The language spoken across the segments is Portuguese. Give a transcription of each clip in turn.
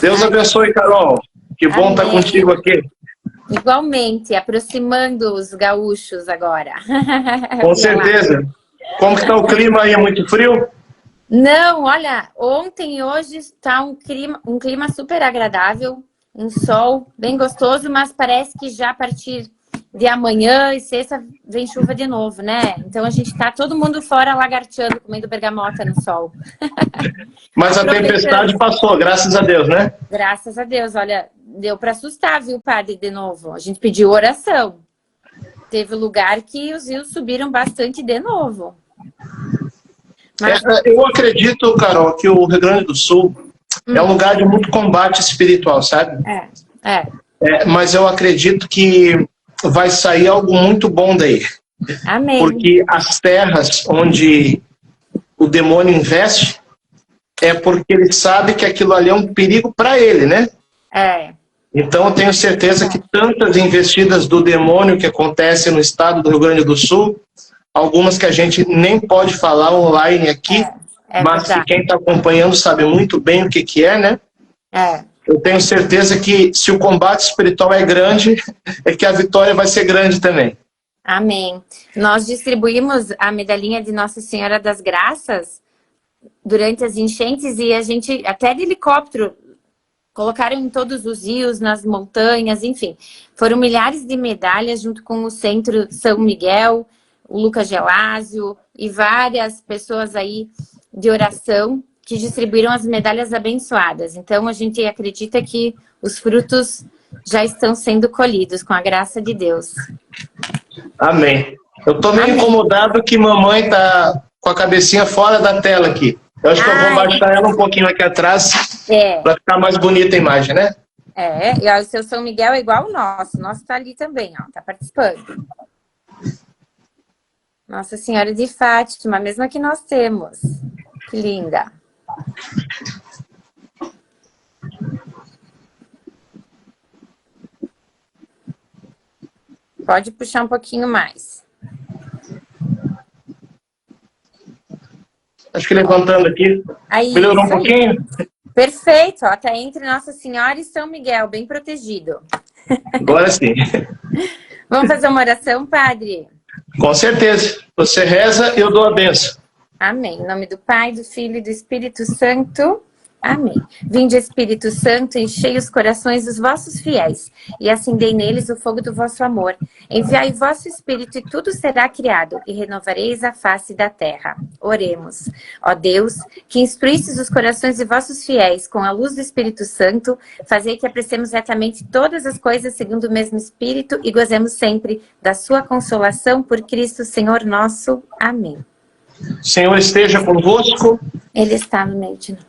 Deus abençoe, Carol. Que bom estar contigo aqui. Igualmente, aproximando os gaúchos agora. Com certeza. Como que está o clima aí? É muito frio? Não, olha, ontem e hoje está um clima super agradável, um sol bem gostoso, mas parece que já a partir de amanhã e sexta vem chuva de novo, né? Então a gente tá todo mundo fora lagarteando, comendo bergamota no sol. Mas a tempestade passou, graças a Deus, né? Graças a Deus, olha, deu para assustar, viu, padre, de novo. A gente pediu oração. Teve lugar que os rios subiram bastante de novo. Mas... eu acredito, Carol, que o Rio Grande do Sul é um lugar de muito combate espiritual, sabe? Mas eu acredito que vai sair algo muito bom daí. Amém. Porque as terras onde o demônio investe é porque ele sabe que aquilo ali é um perigo para ele, né? Então eu tenho certeza que tantas investidas do demônio que acontecem no estado do Rio Grande do Sul, algumas que a gente nem pode falar online aqui, mas que quem está acompanhando sabe muito bem o que é, né? Eu tenho certeza que se o combate espiritual é grande, é que a vitória vai ser grande também. Amém. Nós distribuímos a medalhinha de Nossa Senhora das Graças durante as enchentes e a gente, até de helicóptero, colocaram em todos os rios, nas montanhas, enfim. Foram milhares de medalhas junto com o Centro São Miguel, o Lucas Gelásio e várias pessoas aí de oração que distribuíram as medalhas abençoadas. Então, a gente acredita que os frutos já estão sendo colhidos, com a graça de Deus. Amém. Eu estou meio incomodado que mamãe está com a cabecinha fora da tela aqui. Eu acho que eu vou baixar ela um pouquinho aqui atrás para ficar mais bonita a imagem, né? E ó, o seu São Miguel é igual o nosso. O nosso está ali também, ó, está participando. Nossa Senhora de Fátima, a mesma que nós temos. Que linda. Pode puxar um pouquinho mais. Acho que levantando aqui. Aí, melhorou um pouquinho? Perfeito, ó, tá entre Nossa Senhora e São Miguel, bem protegido. Agora sim. Vamos fazer uma oração, padre? Com certeza. Você reza, eu dou a bênção. Amém. Em nome do Pai, do Filho e do Espírito Santo. Amém. Vinde, Espírito Santo, enchei os corações dos vossos fiéis e acendei neles o fogo do vosso amor. Enviai o vosso Espírito e tudo será criado e renovareis a face da terra. Oremos. Ó Deus, que instruístes os corações de vossos fiéis com a luz do Espírito Santo, fazei que apreciemos retamente todas as coisas segundo o mesmo Espírito e gozemos sempre da sua consolação por Cristo, Senhor nosso. Amém. Senhor esteja convosco. Ele está no meio de nós.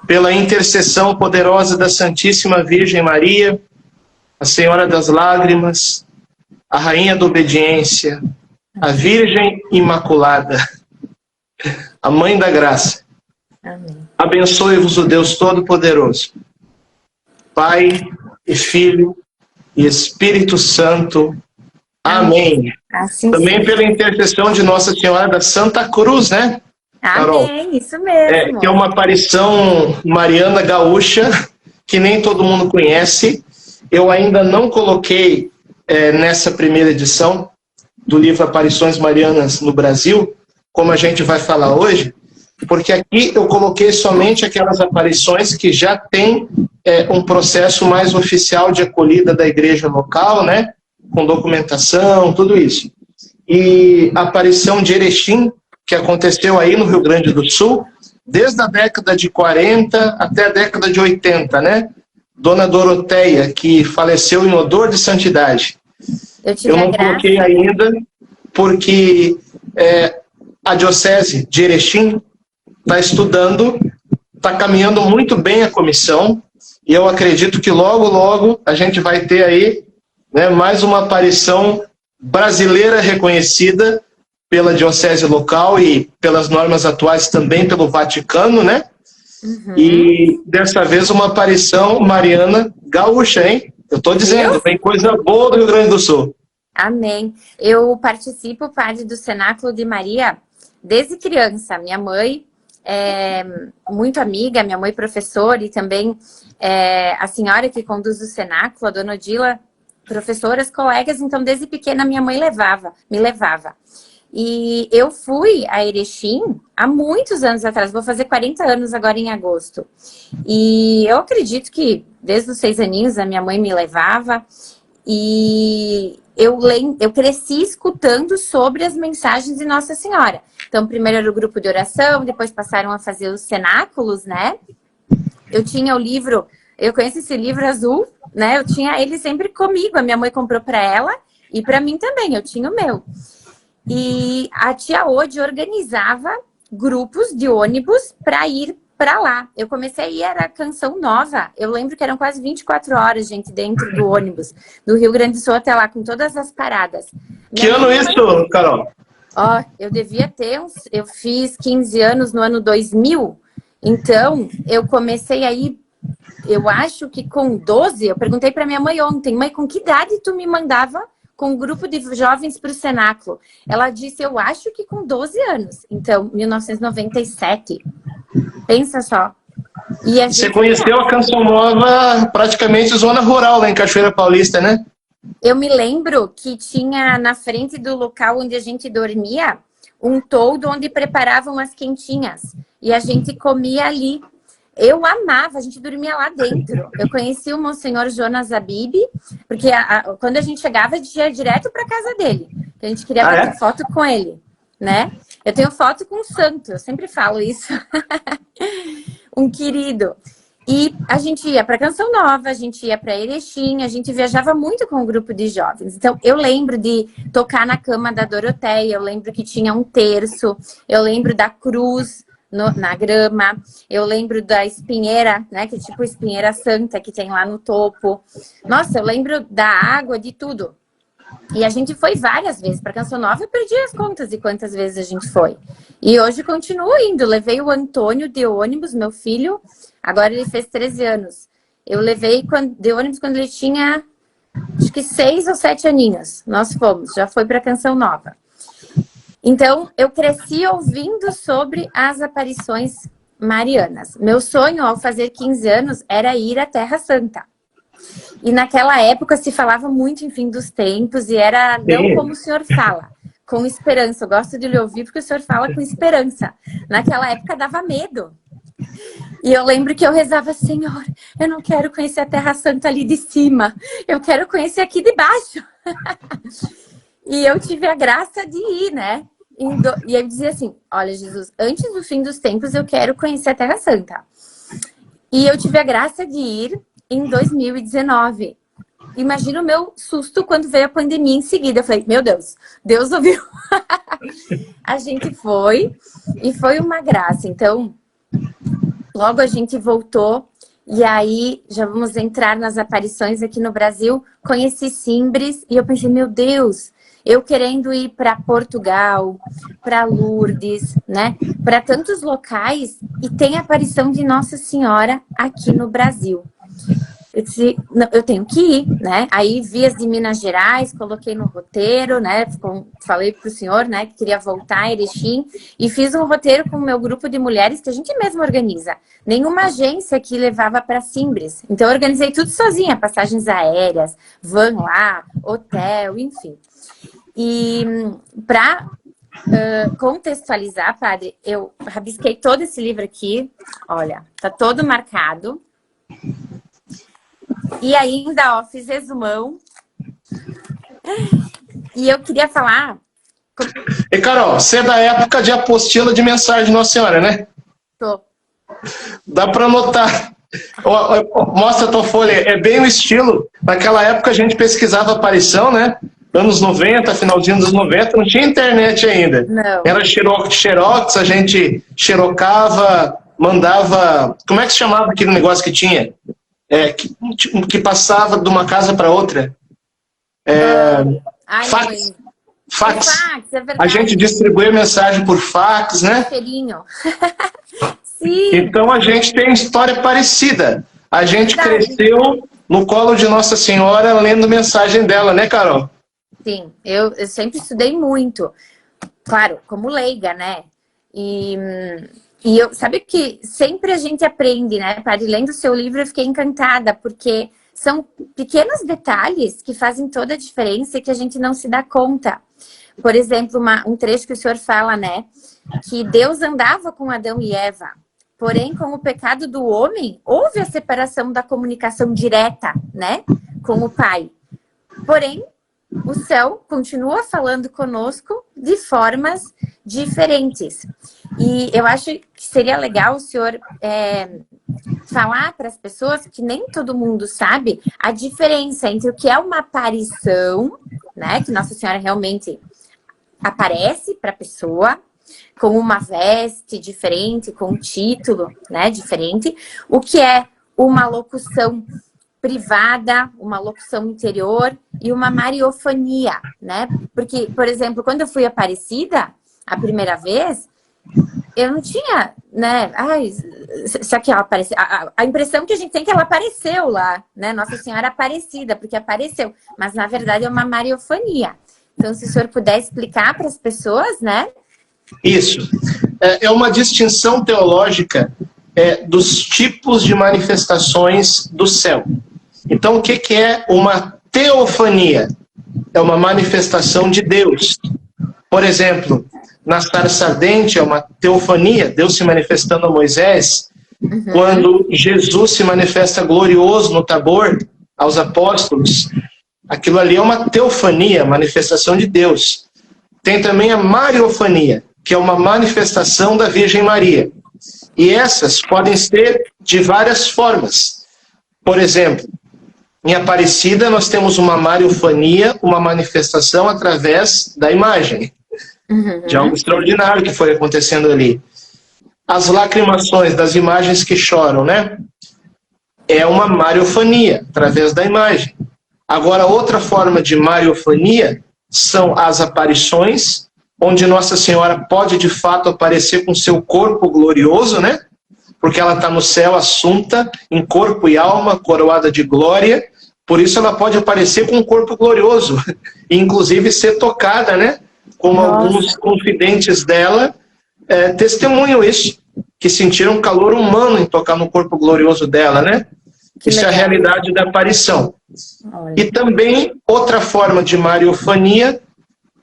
Pela intercessão poderosa da Santíssima Virgem Maria, a Senhora das Lágrimas, a Rainha da Obediência, a Virgem Imaculada, a Mãe da Graça. Amém. Abençoe-vos o Deus Todo-Poderoso, Pai e Filho e Espírito Santo. Amém. Assim também seja. pela intercessão de Nossa Senhora da Santa Cruz, né? Carol? Amém, isso mesmo. Que é uma aparição mariana gaúcha, que nem todo mundo conhece. Eu ainda não coloquei nessa primeira edição do livro Aparições Marianas no Brasil, como a gente vai falar hoje, porque aqui eu coloquei somente aquelas aparições que já têm um processo mais oficial de acolhida da igreja local, né? Com documentação, tudo isso. E a aparição de Erechim, que aconteceu aí no Rio Grande do Sul, desde a década de 40 até a década de 80, né? Dona Doroteia, que faleceu em odor de santidade. Eu não coloquei ainda, porque a Diocese de Erechim está estudando, está caminhando muito bem a comissão, e eu acredito que logo, logo, a gente vai ter aí, né, mais uma aparição brasileira reconhecida pela diocese local e pelas normas atuais também pelo Vaticano, né? Uhum. E dessa vez uma aparição mariana gaúcha, hein? Eu estou dizendo, tem coisa boa do Rio Grande do Sul. Amém. Eu participo, padre, do Cenáculo de Maria desde criança. Minha mãe muito amiga, minha mãe professora e também a senhora que conduz o cenáculo, a dona Odila, professoras, colegas, então desde pequena minha mãe me levava. E eu fui a Erechim há muitos anos atrás, vou fazer 40 anos agora em agosto. E eu acredito que desde os 6 aninhos a minha mãe me levava e eu cresci escutando sobre as mensagens de Nossa Senhora. Então, primeiro era o grupo de oração, depois passaram a fazer os cenáculos, né? Eu tinha o livro, eu conheço esse livro azul, né? Eu tinha ele sempre comigo, a minha mãe comprou para ela e para mim também, eu tinha o meu. E a tia Ode organizava grupos de ônibus para ir para lá. Eu comecei a ir, era Canção Nova. Eu lembro que eram quase 24 horas, gente, dentro do ônibus, do Rio Grande do Sul até lá, com todas as paradas. Que ano isso, Carol? Ó, eu devia ter eu fiz 15 anos no ano 2000, então eu comecei a ir, eu acho que com 12, eu perguntei para minha mãe ontem, mãe, com que idade tu me mandava com um grupo de jovens para o cenáculo? Ela disse, eu acho que com 12 anos. Então, 1997. Pensa só. E você conheceu a Canção Nova praticamente zona rural lá em Cachoeira Paulista, né? Eu me lembro que tinha na frente do local onde a gente dormia um toldo onde preparavam as quentinhas. E a gente comia ali. Eu amava, a gente dormia lá dentro. Eu conheci o Monsenhor Jonas Abib, porque quando a gente chegava, a gente ia direto para casa dele. A gente queria bater foto com ele, né? Eu tenho foto com o santo, eu sempre falo isso. Um querido. E a gente ia para Canção Nova, a gente ia para Erechim, a gente viajava muito com um grupo de jovens. Então, eu lembro de tocar na cama da Doroteia, eu lembro que tinha um terço, eu lembro da cruz na grama, eu lembro da espinheira, né, que é tipo espinheira santa que tem lá no topo. Nossa, eu lembro da água, de tudo. E a gente foi várias vezes para Canção Nova, eu perdi as contas de quantas vezes a gente foi. E hoje continuo indo, levei o Antônio de ônibus, meu filho, agora ele fez 13 anos. Eu levei de ônibus quando ele tinha, acho que 6 ou 7 aninhos. Nós fomos, já foi para Canção Nova. Então, eu cresci ouvindo sobre as aparições marianas. Meu sonho, ao fazer 15 anos, era ir à Terra Santa. E naquela época se falava muito em fim dos tempos e era não como o senhor fala, com esperança. Eu gosto de lhe ouvir porque o senhor fala com esperança. Naquela época dava medo. E eu lembro que eu rezava, Senhor, eu não quero conhecer a Terra Santa ali de cima, eu quero conhecer aqui de baixo. E eu tive a graça de ir, né? E ele dizia assim, olha Jesus, antes do fim dos tempos eu quero conhecer a Terra Santa. E eu tive a graça de ir em 2019. Imagina o meu susto quando veio a pandemia em seguida. Eu falei, meu Deus, Deus ouviu. A gente foi e foi uma graça. Então, logo a gente voltou e aí já vamos entrar nas aparições aqui no Brasil. Conheci Simbres e eu pensei, meu Deus, eu querendo ir para Portugal, para Lourdes, né? Para tantos locais e tem a aparição de Nossa Senhora aqui no Brasil. Eu disse, não, eu tenho que ir, né? Aí vi as de Minas Gerais, coloquei no roteiro, né? Falei pro senhor, né, que queria voltar a Erechim e fiz um roteiro com o meu grupo de mulheres que a gente mesmo organiza. Nenhuma agência que levava para Simbres. Então eu organizei tudo sozinha, passagens aéreas, van lá, hotel, enfim. E para contextualizar, padre, eu rabisquei todo esse livro aqui. Olha, tá todo marcado. E ainda, ó, fiz resumão. E eu queria falar... E Carol, você é da época de apostila de mensagem de Nossa Senhora, né? Tô. Dá para notar. Mostra a tua folha. É bem o estilo. Naquela época a gente pesquisava aparição, né? Anos 90, finalzinho dos 90, não tinha internet ainda. Não. Era xerox, a gente xerocava, mandava... Como é que se chamava aquele negócio que tinha? Que passava de uma casa para outra. Fax. Fax. É verdade. A gente distribuía mensagem por fax, né? Cheirinho. Sim. Então a gente tem história parecida. A gente Verdade. cresceu no colo de Nossa Senhora lendo mensagem dela, né, Carol? Sim, eu sempre estudei muito. Claro, como leiga, né? E E sabe que sempre a gente aprende, né, Padre? Lendo o seu livro eu fiquei encantada, porque são pequenos detalhes que fazem toda a diferença e que a gente não se dá conta. Por exemplo, um trecho que o senhor fala, né, que Deus andava com Adão e Eva, porém, com o pecado do homem, houve a separação da comunicação direta, né, com o Pai. Porém, o céu continua falando conosco de formas diferentes. E eu acho que seria legal o senhor falar para as pessoas, que nem todo mundo sabe, a diferença entre o que é uma aparição, né, que Nossa Senhora realmente aparece para a pessoa, com uma veste diferente, com um título, né, diferente, o que é uma locução privada, uma locução interior e uma mariofania, né? Porque, por exemplo, quando eu fui Aparecida, a primeira vez, eu não tinha, né? Ai, só que ela apareceu. A impressão que a gente tem é que ela apareceu lá, né? Nossa Senhora Aparecida, porque apareceu. Mas, na verdade, é uma mariofania. Então, se o senhor puder explicar para as pessoas, né? Isso. É uma distinção teológica dos tipos de manifestações do céu. Então, o que é uma teofania? É uma manifestação de Deus. Por exemplo, na sarça ardente é uma teofania, Deus se manifestando a Moisés. Quando Jesus se manifesta glorioso no Tabor aos apóstolos, aquilo ali é uma teofania, manifestação de Deus. Tem também a mariofania, que é uma manifestação da Virgem Maria. E essas podem ser de várias formas. Por exemplo, em Aparecida nós temos uma mariofania, uma manifestação através da imagem, de algo extraordinário que foi acontecendo ali. As lacrimações das imagens que choram, né? É uma mariofania, através da imagem. Agora, outra forma de mariofania são as aparições, onde Nossa Senhora pode de fato aparecer com seu corpo glorioso, né? Porque ela está no céu assunta, em corpo e alma, coroada de glória. Por isso ela pode aparecer com um corpo glorioso, e inclusive ser tocada, né? Como alguns confidentes dela testemunham isso, que sentiram calor humano em tocar no corpo glorioso dela, né? Isso é a realidade da aparição. E também outra forma de mariofania,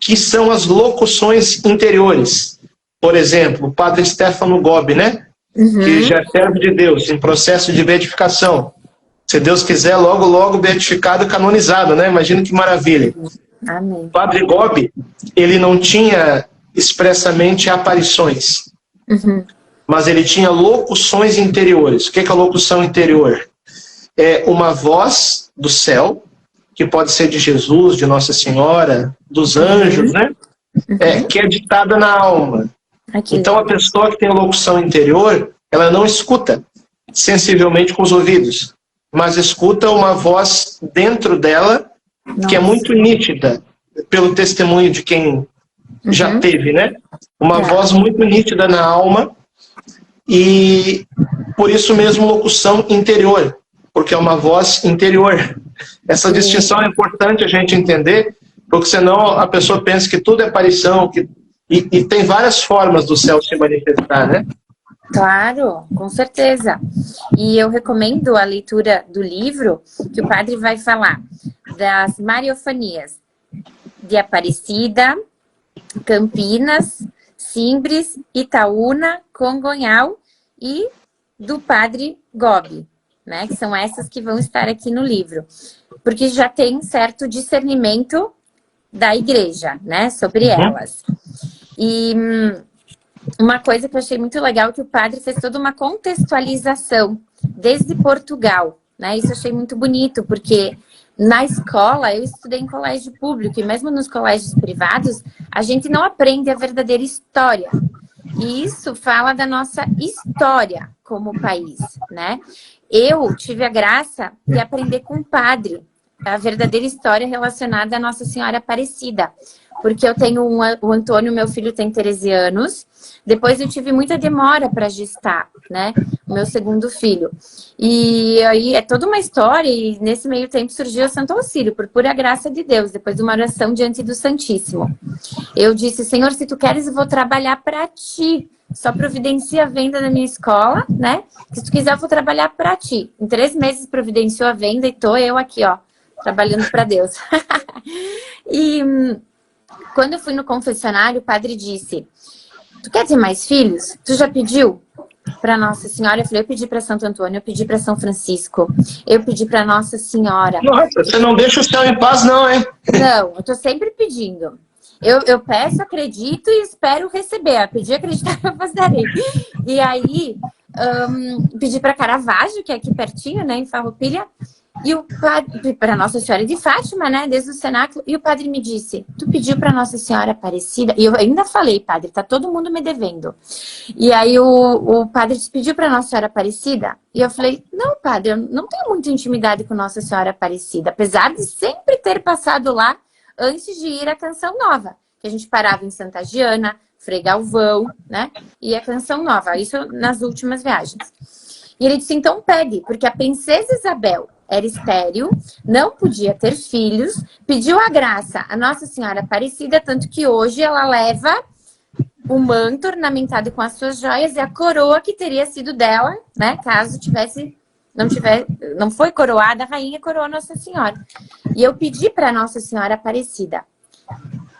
que são as locuções interiores. Por exemplo, o padre Stefano Gobbi, né? Que já é servo de Deus, em processo de beatificação. Se Deus quiser, logo, logo beatificado e canonizado, né? Imagina que maravilha. Amém. O padre Gobbi, ele não tinha expressamente aparições, mas ele tinha locuções interiores. O que é a locução interior? É uma voz do céu, que pode ser de Jesus, de Nossa Senhora, dos anjos, né? Que é ditada na alma. Então a pessoa que tem locução interior, ela não escuta sensivelmente com os ouvidos, mas escuta uma voz dentro dela, que é muito nítida, pelo testemunho de quem já teve, né? Uma voz muito nítida na alma, e por isso mesmo locução interior, porque é uma voz interior. Essa distinção é importante a gente entender, porque senão a pessoa pensa que tudo é aparição, e tem várias formas do céu se manifestar, né? Claro, com certeza. E eu recomendo a leitura do livro, que o padre vai falar das mariofanias de Aparecida, Campinas, Simbres, Itaúna, Congonhal e do padre Gobbi, né? Que são essas que vão estar aqui no livro. Porque já tem um certo discernimento da igreja, né? Sobre elas. E uma coisa que eu achei muito legal é que o padre fez toda uma contextualização desde Portugal, né? Isso eu achei muito bonito, porque na escola, eu estudei em colégio público, e mesmo nos colégios privados, a gente não aprende a verdadeira história. E isso fala da nossa história como país, né? Eu tive a graça de aprender com o padre, a verdadeira história relacionada à Nossa Senhora Aparecida. Porque eu tenho o Antônio, meu filho, tem 13 anos. Depois eu tive muita demora para gestar, né? O meu segundo filho. E aí é toda uma história, e nesse meio tempo surgiu o Santo Auxílio, por pura graça de Deus, depois de uma oração diante do Santíssimo. Eu disse, Senhor, se tu queres, eu vou trabalhar para ti. Só providencia a venda da minha escola, né? Se tu quiser, eu vou trabalhar para ti. Em 3 meses providenciou a venda e tô eu aqui, ó, trabalhando para Deus. E quando eu fui no confessionário, o padre disse, tu quer ter mais filhos? Tu já pediu para Nossa Senhora? Eu falei, eu pedi para Santo Antônio, eu pedi para São Francisco, eu pedi para Nossa Senhora. Nossa, você não deixa o céu em paz não, hein? Não, eu tô sempre pedindo. Eu peço, acredito e espero receber. A pedir, acreditar, eu darei. E aí, pedi para Caravaggio, que é aqui pertinho, né, em Farroupilha, e o padre, para Nossa Senhora de Fátima, né, desde o cenáculo, e o padre me disse, tu pediu para Nossa Senhora Aparecida? E eu ainda falei, padre, tá todo mundo me devendo. E aí o padre disse, pediu para Nossa Senhora Aparecida? E eu falei, não, padre, eu não tenho muita intimidade com Nossa Senhora Aparecida, apesar de sempre ter passado lá antes de ir à Canção Nova, que a gente parava em Santa Giana, Frei Galvão, né, e a Canção Nova, isso nas últimas viagens. E ele disse, então pede, porque a princesa Isabel era estéril, não podia ter filhos, pediu a graça a Nossa Senhora Aparecida, tanto que hoje ela leva o manto ornamentado com as suas joias e a coroa que teria sido dela, né, caso não foi coroada, a rainha coroou Nossa Senhora. E eu pedi para Nossa Senhora Aparecida.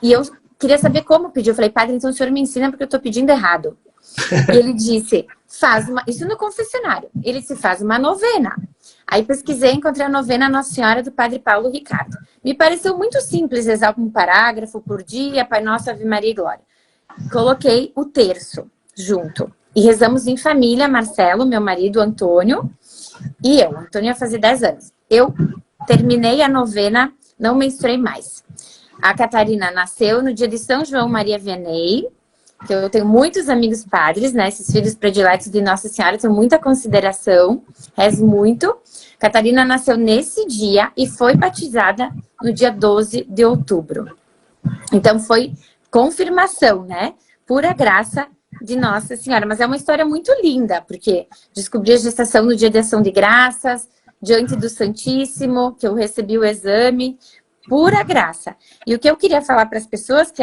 E eu queria saber como pedir. Eu falei, padre, então o senhor me ensina porque eu estou pedindo errado. E ele disse, isso no confessionário, ele se faz uma novena. Aí pesquisei, encontrei a novena Nossa Senhora do Padre Paulo Ricardo. Me pareceu muito simples, rezar um parágrafo por dia, Pai Nosso, Ave Maria e Glória. Coloquei o terço junto. E rezamos em família, Marcelo, meu marido, Antônio, e eu. Antônio ia fazer 10 anos. Eu terminei a novena, não menstruei mais. A Catarina nasceu no dia de São João Maria Vianney, que eu tenho muitos amigos padres, né? Esses filhos prediletos de Nossa Senhora, tenho muita consideração, rezo muito. Catarina nasceu nesse dia e foi batizada no dia 12 de outubro. Então foi confirmação, né? Pura graça de Nossa Senhora. Mas é uma história muito linda, porque descobri a gestação no dia de Ação de Graças, diante do Santíssimo, que eu recebi o exame, pura graça. E o que eu queria falar para as pessoas, que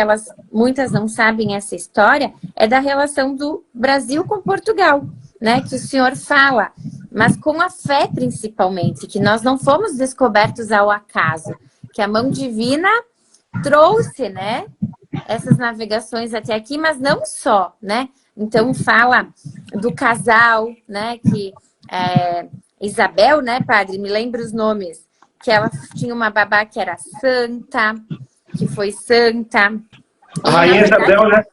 muitas não sabem essa história, é da relação do Brasil com Portugal, né? Que o senhor fala, mas com a fé principalmente, que nós não fomos descobertos ao acaso, que a mão divina trouxe, né, essas navegações até aqui, mas não só, né? Então fala do casal, né, que Isabel, né, padre, me lembra os nomes, que ela tinha uma babá que era santa, que foi santa. A rainha Isabel, né?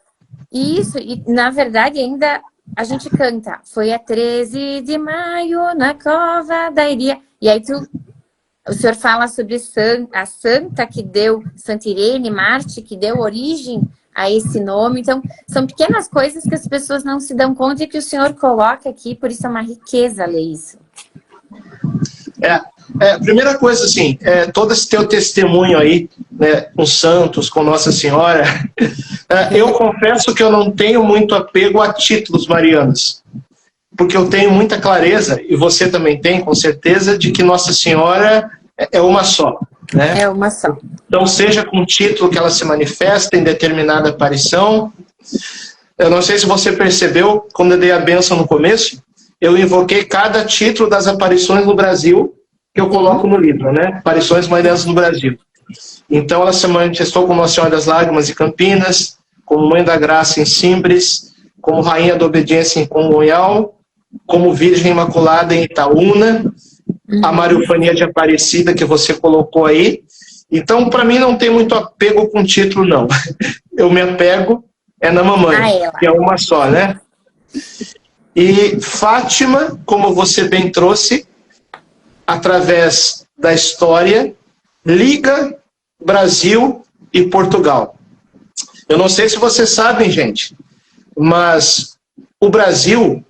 Isso, e na verdade ainda a gente canta, foi a 13 de maio na cova da Iria. E aí o senhor fala sobre a santa que deu, Santa Irene, Marte, que deu origem a esse nome. Então, são pequenas coisas que as pessoas não se dão conta e que o senhor coloca aqui, por isso é uma riqueza ler isso. Primeira coisa, assim, todo esse teu testemunho aí, né, com santos, com Nossa Senhora, eu confesso que eu não tenho muito apego a títulos marianos, porque eu tenho muita clareza, e você também tem, com certeza, de que Nossa Senhora é uma só, né? É uma só. Então, seja com o título que ela se manifesta em determinada aparição. Eu não sei se você percebeu, quando eu dei a bênção no começo, eu invoquei cada título das aparições no Brasil, que eu coloco no livro, né? Aparições marianas no Brasil. Então, ela se manifestou como Nossa Senhora das Lágrimas em Campinas, como Mãe da Graça em Simbres, como Rainha da Obediência em Congonhal, como Virgem Imaculada em Itaúna, a Mariofania de Aparecida, que você colocou aí. Então, para mim, não tem muito apego com título, não. Eu me apego na mamãe, que é uma só, né? E Fátima, como você bem trouxe, através da história, liga Brasil e Portugal. Eu não sei se vocês sabem, gente, mas o Brasil,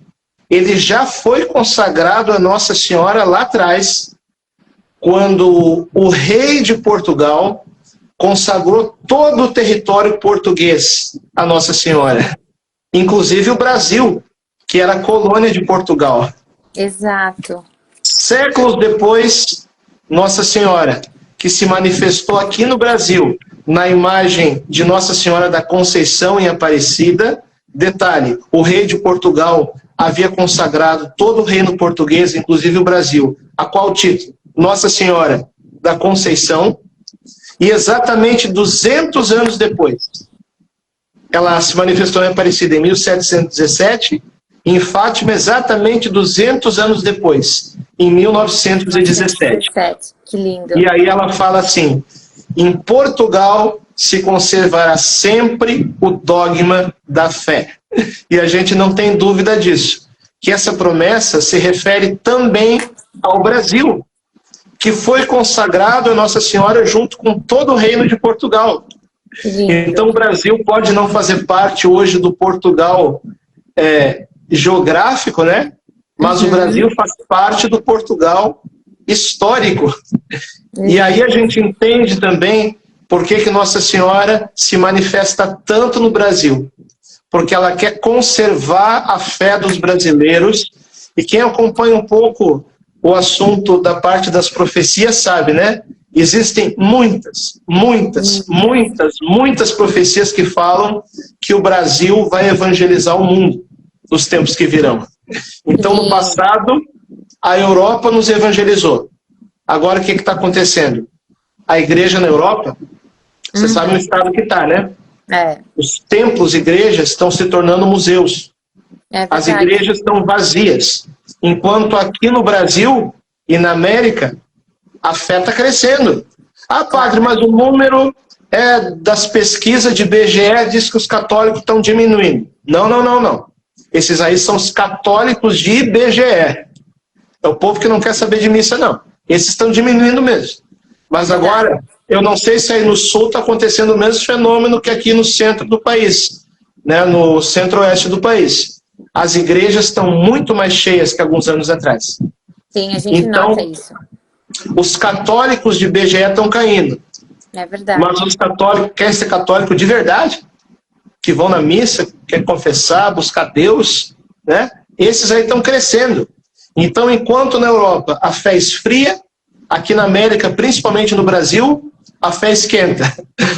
ele já foi consagrado a Nossa Senhora lá atrás, quando o rei de Portugal consagrou todo o território português a Nossa Senhora, inclusive o Brasil, que era colônia de Portugal. Exato. Séculos depois, Nossa Senhora, que se manifestou aqui no Brasil, na imagem de Nossa Senhora da Conceição em Aparecida. Detalhe, o rei de Portugal havia consagrado todo o reino português, inclusive o Brasil. A qual título? Nossa Senhora da Conceição. E exatamente 200 anos depois, ela se manifestou em Aparecida em 1717, e em Fátima exatamente 200 anos depois, em 1917. Que lindo. E aí ela fala assim: em Portugal se conservará sempre o dogma da fé. E a gente não tem dúvida disso, que essa promessa se refere também ao Brasil, que foi consagrado a Nossa Senhora junto com todo o reino de Portugal. Então o Brasil pode não fazer parte hoje do Portugal geográfico, né? Mas o Brasil faz parte do Portugal histórico. E aí a gente entende também por que Nossa Senhora se manifesta tanto no Brasil. Porque ela quer conservar a fé dos brasileiros. E quem acompanha um pouco o assunto da parte das profecias sabe, né? Existem muitas profecias que falam que o Brasil vai evangelizar o mundo nos tempos que virão. Então, no passado, a Europa nos evangelizou. Agora, o que está acontecendo? A igreja na Europa, você sabe o estado que está, né? Os templos e igrejas estão se tornando museus. As igrejas estão vazias. Enquanto aqui no Brasil e na América, a fé está crescendo. Ah, padre, mas o número das pesquisas de IBGE diz que os católicos estão diminuindo. Não. Esses aí são os católicos de IBGE. É o povo que não quer saber de missa, não. Esses estão diminuindo mesmo. Mas agora, eu não sei se aí no sul está acontecendo o mesmo fenômeno que aqui no centro do país, né, no centro-oeste do país. As igrejas estão muito mais cheias que alguns anos atrás. Sim, a gente nota isso. Os católicos de IBGE estão caindo. É verdade. Mas os católicos, querem ser católico de verdade, que vão na missa, querem confessar, buscar Deus, né? Esses aí estão crescendo. Então, enquanto na Europa a fé esfria, aqui na América, principalmente no Brasil, a fé esquenta.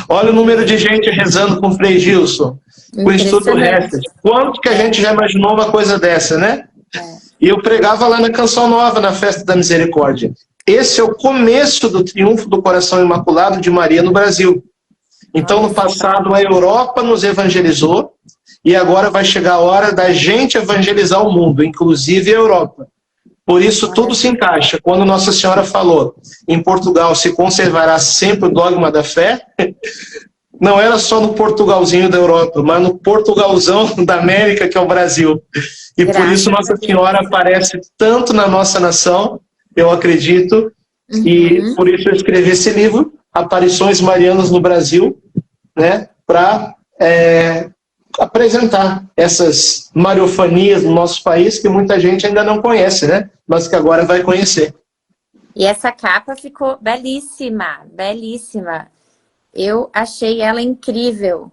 Olha o número de gente rezando com o Frei Gilson, com o Instituto Hesed. Quanto que a gente já imaginou uma coisa dessa, né? E eu pregava lá na Canção Nova, na Festa da Misericórdia. Esse é o começo do triunfo do coração imaculado de Maria no Brasil. Então, no passado, a Europa nos evangelizou, e agora vai chegar a hora da gente evangelizar o mundo, inclusive a Europa. Por isso, tudo se encaixa. Quando Nossa Senhora falou, em Portugal se conservará sempre o dogma da fé, não era só no Portugalzinho da Europa, mas no Portugalzão da América, que é o Brasil. E por isso Nossa Senhora aparece tanto na nossa nação, eu acredito, e por isso eu escrevi esse livro, Aparições Marianas no Brasil, né, para apresentar essas mariofanias no nosso país que muita gente ainda não conhece, né, mas que agora vai conhecer. E essa capa ficou belíssima, belíssima. Eu achei ela incrível.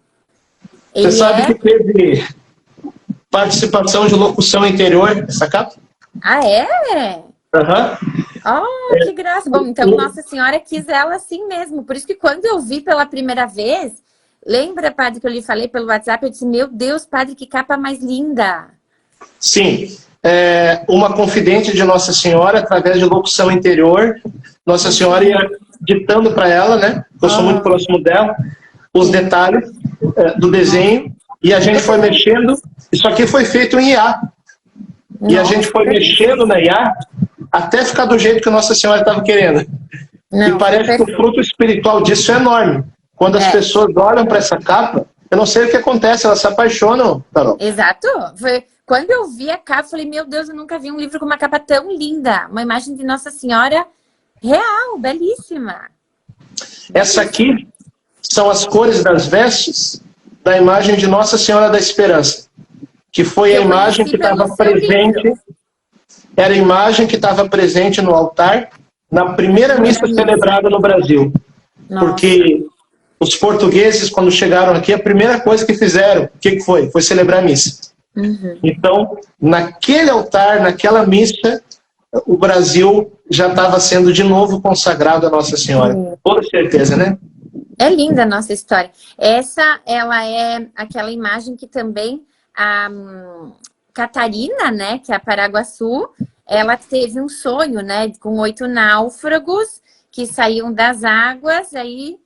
Você sabe que teve participação de locução interior essa capa? Ah, é? Oh, que graça. Bom, então Nossa Senhora quis ela assim mesmo. Por isso que quando eu vi pela primeira vez, lembra, padre, que eu lhe falei pelo WhatsApp, eu disse, meu Deus, padre, que capa mais linda. Sim. Uma confidente de Nossa Senhora, através de locução interior, Nossa Senhora ia ditando para ela, né? Eu sou muito próximo dela, os detalhes do desenho, e a gente foi mexendo. Isso aqui foi feito em IA. E a gente foi mexendo na IA até ficar do jeito que Nossa Senhora estava querendo. E parece que o fruto espiritual disso é enorme. Quando as pessoas olham para essa capa, eu não sei o que acontece, elas se apaixonam, Carol. Exato. Quando eu vi a capa, eu falei, meu Deus, eu nunca vi um livro com uma capa tão linda. Uma imagem de Nossa Senhora real, belíssima. Essa aqui são as cores das vestes da imagem de Nossa Senhora da Esperança, que foi a imagem que estava presente, era a imagem que estava presente no altar na primeira missa celebrada no Brasil. Nossa. Porque os portugueses, quando chegaram aqui, a primeira coisa que fizeram, o que foi? Foi celebrar a missa. Uhum. Então, naquele altar, naquela missa, o Brasil já estava sendo de novo consagrado a Nossa Senhora. Toda certeza, né? É linda a nossa história. Essa, ela é aquela imagem que também a Catarina, né, que é a Paraguaçu, ela teve um sonho, né, com 8 náufragos que saíam das águas, aí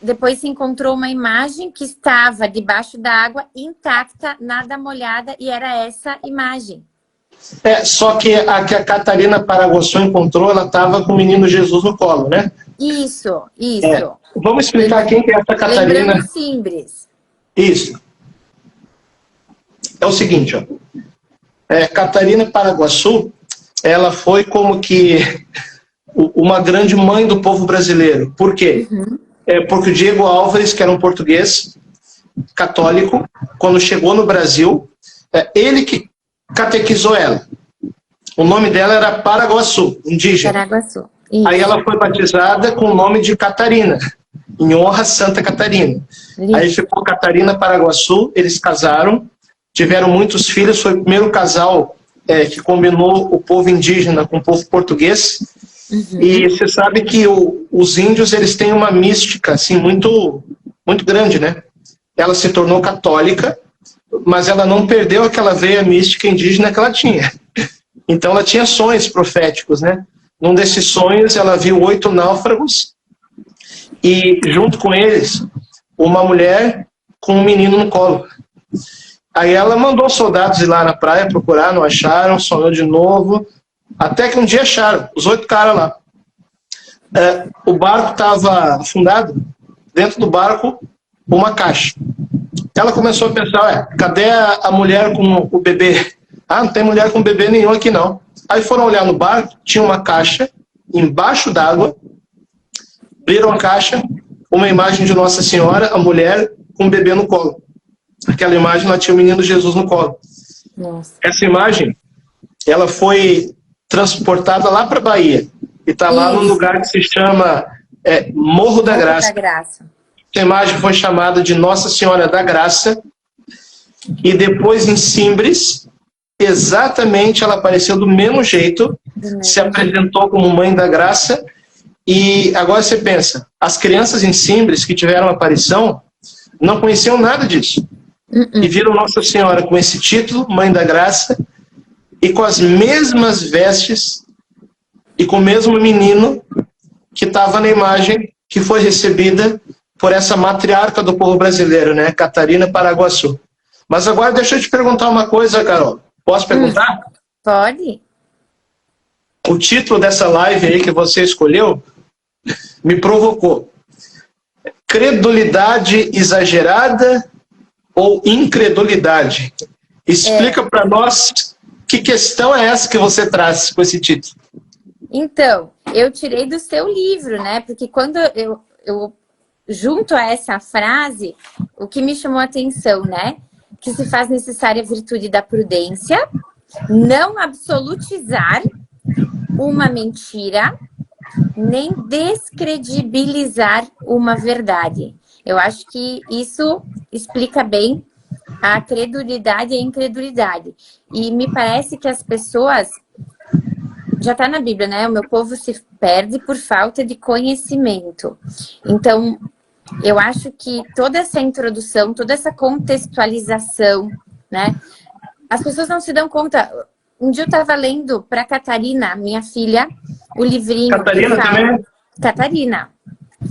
depois se encontrou uma imagem que estava debaixo da água, intacta, nada molhada, e era essa imagem. Só que a que a Catarina Paraguaçu encontrou, ela estava com o menino Jesus no colo, né? Isso. Vamos explicar quem que é essa Catarina. Lembrando Simbres. Isso. É o seguinte, ó. Catarina Paraguaçu, ela foi como que uma grande mãe do povo brasileiro. Por quê? Uhum. Porque o Diego Álvares, que era um português católico, quando chegou no Brasil, ele que catequizou ela. O nome dela era Paraguaçu, indígena. Paraguaçu. Isso. Aí ela foi batizada com o nome de Catarina, em honra a Santa Catarina. Isso. Aí ficou Catarina Paraguaçu, eles casaram, tiveram muitos filhos, foi o primeiro casal que combinou o povo indígena com o povo português. Uhum. E você sabe que os índios, eles têm uma mística assim, muito, muito grande, né? Ela se tornou católica, mas ela não perdeu aquela veia mística indígena que ela tinha. Então ela tinha sonhos proféticos, né? Num desses sonhos ela viu 8 náufragos e junto com eles uma mulher com um menino no colo. Aí ela mandou soldados ir lá na praia procurar, não acharam, sonhou de novo, até que um dia acharam, os 8 caras lá. O barco estava afundado, dentro do barco uma caixa. Ela começou a pensar, cadê a mulher com o bebê? Não tem mulher com bebê nenhum aqui não. Aí foram olhar no barco, tinha uma caixa embaixo d'água, abriram a caixa, uma imagem de Nossa Senhora, a mulher com o bebê no colo. Aquela imagem, lá tinha o menino Jesus no colo. Nossa. Essa imagem, ela foi transportada lá para a Bahia. E está lá num lugar que se chama Morro da Graça. Essa imagem foi chamada de Nossa Senhora da Graça. E depois em Simbres, exatamente, ela apareceu do mesmo jeito, se apresentou como Mãe da Graça. E agora você pensa, as crianças em Simbres que tiveram aparição não conheciam nada disso. E viram Nossa Senhora com esse título, Mãe da Graça, e com as mesmas vestes e com o mesmo menino que estava na imagem que foi recebida por essa matriarca do povo brasileiro, né, Catarina Paraguaçu. Mas agora deixa eu te perguntar uma coisa, Carol. Posso perguntar? Pode. O título dessa live aí que você escolheu me provocou. Credulidade exagerada ou incredulidade? Explica para nós que questão é essa que você traz com esse título. Então, eu tirei do seu livro, né? Porque quando eu junto a essa frase, o que me chamou a atenção, né? Que se faz necessária a virtude da prudência, não absolutizar uma mentira, nem descredibilizar uma verdade. Eu acho que isso explica bem a credulidade e a incredulidade. E me parece que as pessoas... Já está na Bíblia, né? O meu povo se perde por falta de conhecimento. Então, eu acho que toda essa introdução, toda essa contextualização, né? As pessoas não se dão conta. Um dia eu estava lendo para Catarina, minha filha, o livrinho... Catarina também? Catarina.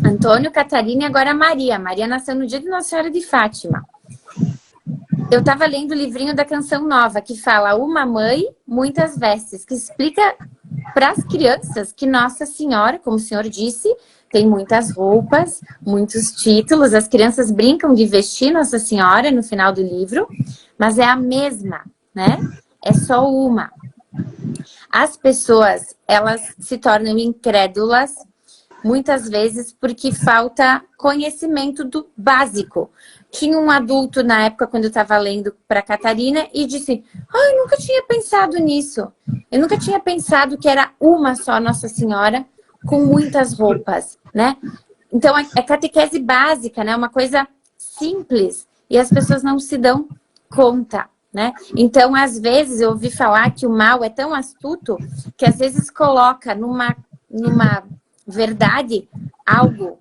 Antônio, Catarina e agora Maria. Maria nasceu no dia de Nossa Senhora de Fátima. Eu estava lendo o livrinho da Canção Nova, que fala uma mãe, muitas vestes, que explica para as crianças que Nossa Senhora, como o senhor disse, tem muitas roupas, muitos títulos. As crianças brincam de vestir Nossa Senhora no final do livro, mas é a mesma, né? É só uma. As pessoas, elas se tornam incrédulas, muitas vezes porque falta conhecimento do básico. Tinha um adulto na época, quando eu estava lendo para Catarina, e disse, eu nunca tinha pensado nisso. Eu nunca tinha pensado que era uma só Nossa Senhora com muitas roupas, né? Então, é catequese básica, né? Uma coisa simples e as pessoas não se dão conta, né? Então, às vezes, eu ouvi falar que o mal é tão astuto que às vezes coloca numa verdade algo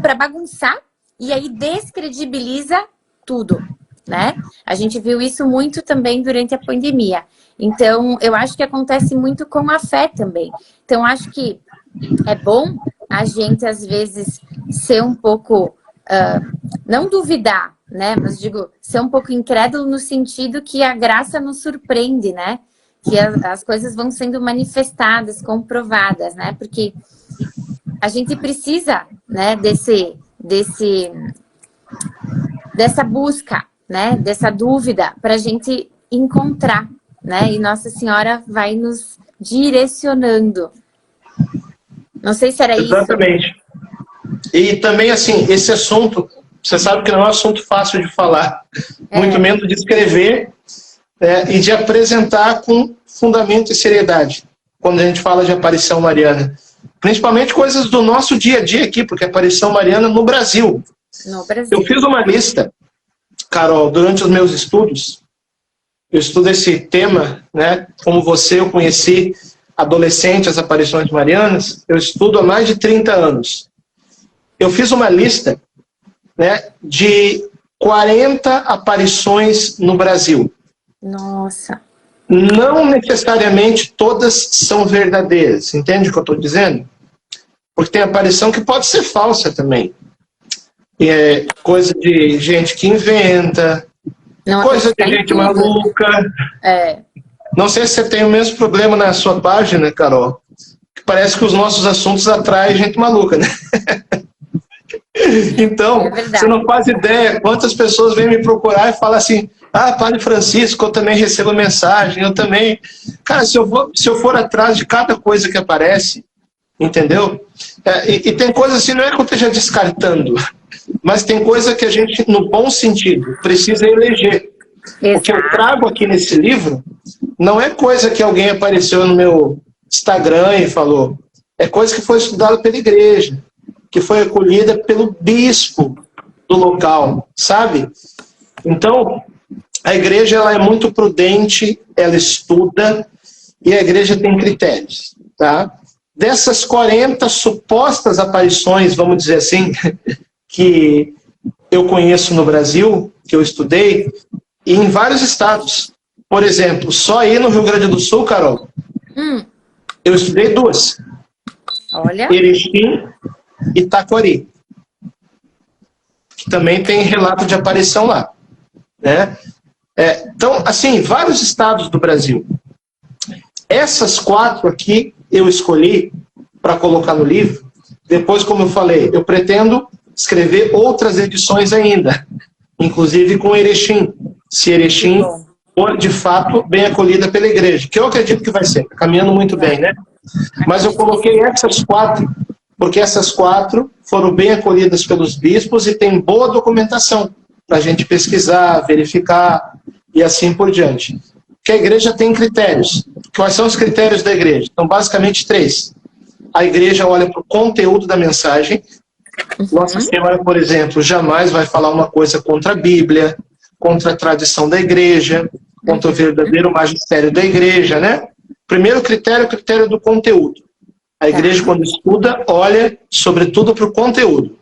para bagunçar e aí descredibiliza tudo, né? A gente viu isso muito também durante a pandemia. Então, eu acho que acontece muito com a fé também. Então, acho que é bom a gente, às vezes, ser um pouco... não duvidar, né? Mas digo, ser um pouco incrédulo no sentido que a graça nos surpreende, né? Que as coisas vão sendo manifestadas, comprovadas, né? Porque a gente precisa, né, dessa busca, né? Dessa dúvida para a gente encontrar, né? E Nossa Senhora vai nos direcionando. Não sei se era isso. Exatamente. E também, assim, esse assunto, você sabe que não é um assunto fácil de falar, muito menos de escrever e de apresentar com fundamento e seriedade, quando a gente fala de aparição mariana. Principalmente coisas do nosso dia a dia aqui, porque a aparição mariana no Brasil. No Brasil. Eu fiz uma lista, Carol, durante os meus estudos. Eu estudo esse tema, né? Como você, eu conheci adolescente as aparições marianas. Eu estudo há mais de 30 anos. Eu fiz uma lista, né, de 40 aparições no Brasil. Nossa. Não necessariamente todas são verdadeiras. Entende o que eu estou dizendo? Porque tem aparição que pode ser falsa também. E é coisa de gente que inventa, Não, coisa de gente maluca. Não sei se você tem o mesmo problema na sua página, Carol. Que parece que os nossos assuntos atraem gente maluca, né? Então, você não faz ideia quantas pessoas vêm me procurar e falam assim: ah, Padre Francisco, eu também recebo mensagem, eu também... Cara, se eu for atrás de cada coisa que aparece, entendeu? E tem coisa assim, não é que eu esteja descartando, mas tem coisa que a gente, no bom sentido, precisa eleger. Exato. O que eu trago aqui nesse livro não é coisa que alguém apareceu no meu Instagram e falou. É coisa que foi estudada pela igreja, que foi acolhida pelo bispo do local, sabe? Então, a igreja ela é muito prudente, ela estuda e a igreja tem critérios, tá? Dessas 40 supostas aparições, vamos dizer assim, que eu conheço no Brasil, que eu estudei, e em vários estados. Por exemplo, só aí no Rio Grande do Sul, Carol, eu estudei 2. Olha. Erechim e Taquari, que também tem relato de aparição lá, né? Então, assim, vários estados do Brasil. Essas 4 aqui eu escolhi para colocar no livro. Depois, como eu falei, eu pretendo escrever outras edições ainda, inclusive com Erechim, se Erechim for de fato bem acolhida pela igreja, que eu acredito que vai ser, caminhando muito bem, né? Mas eu coloquei essas 4 porque essas 4 foram bem acolhidas pelos bispos e tem boa documentação para a gente pesquisar, verificar e assim por diante. Porque a igreja tem critérios. Quais são os critérios da igreja? Então, basicamente 3. A igreja olha para o conteúdo da mensagem. Nossa Senhora, por exemplo, jamais vai falar uma coisa contra a Bíblia, contra a tradição da igreja, contra o verdadeiro magistério da igreja, né? Primeiro critério é o critério do conteúdo. A igreja, quando estuda, olha, sobretudo, para o conteúdo.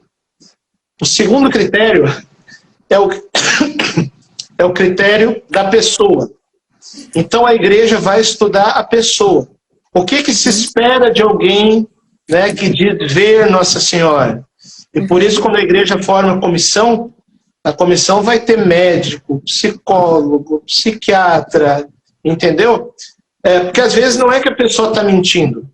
O segundo critério é o critério da pessoa. Então, a igreja vai estudar a pessoa. O que se espera de alguém, né, que diz ver Nossa Senhora? E por isso, quando a igreja forma a comissão vai ter médico, psicólogo, psiquiatra, entendeu? Porque às vezes não é que a pessoa está mentindo.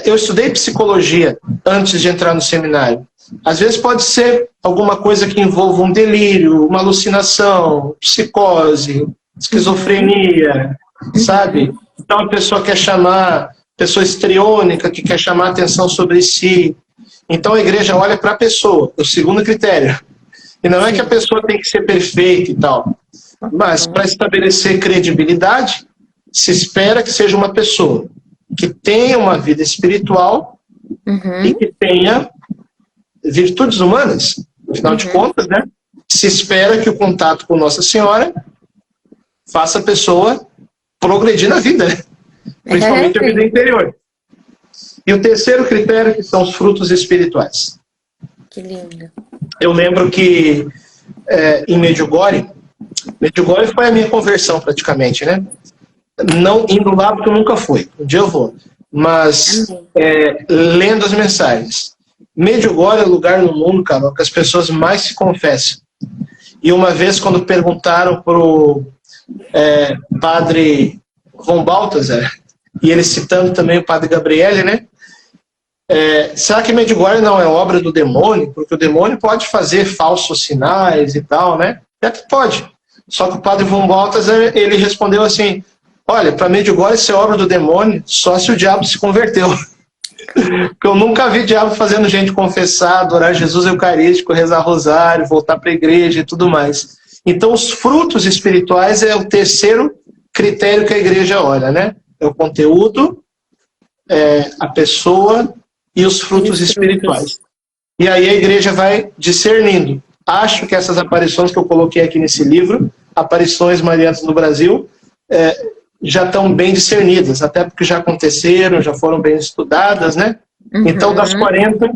Eu estudei psicologia antes de entrar no seminário. Às vezes pode ser alguma coisa que envolva um delírio, uma alucinação, psicose, esquizofrenia, sabe? Então a pessoa quer chamar, pessoa histriônica, que quer chamar a atenção sobre si. Então a igreja olha para a pessoa, o segundo critério. E não é que a pessoa tem que ser perfeita e tal, mas para estabelecer credibilidade, se espera que seja uma pessoa que tenha uma vida espiritual e que tenha virtudes humanas. Afinal de contas, né? Se espera que o contato com Nossa Senhora faça a pessoa progredir na vida, né? Principalmente a vida interior. E o terceiro critério, que são os frutos espirituais. Que lindo. Eu lembro que em Medjugorje foi a minha conversão praticamente, né? Não indo lá porque eu nunca fui. Um dia eu vou. Mas lendo as mensagens. Medjugorje é o lugar no mundo, Carol, que as pessoas mais se confessam. E uma vez, quando perguntaram para o padre von Balthasar, e ele citando também o padre Gabriele, né? Será que Medjugorje não é obra do demônio? Porque o demônio pode fazer falsos sinais e tal, né? É que pode. Só que o padre von Balthasar, ele respondeu assim, olha, para Medjugorje isso é obra do demônio só se o diabo se converteu. Porque eu nunca vi diabo fazendo gente confessar, adorar Jesus Eucarístico, rezar rosário, voltar para a igreja e tudo mais. Então os frutos espirituais é o terceiro critério que a igreja olha, né? É o conteúdo, a pessoa e os frutos espirituais. E aí a igreja vai discernindo. Acho que essas aparições que eu coloquei aqui nesse livro, Aparições Marianas no Brasil, já estão bem discernidas, até porque já aconteceram, já foram bem estudadas, né? Então, das 40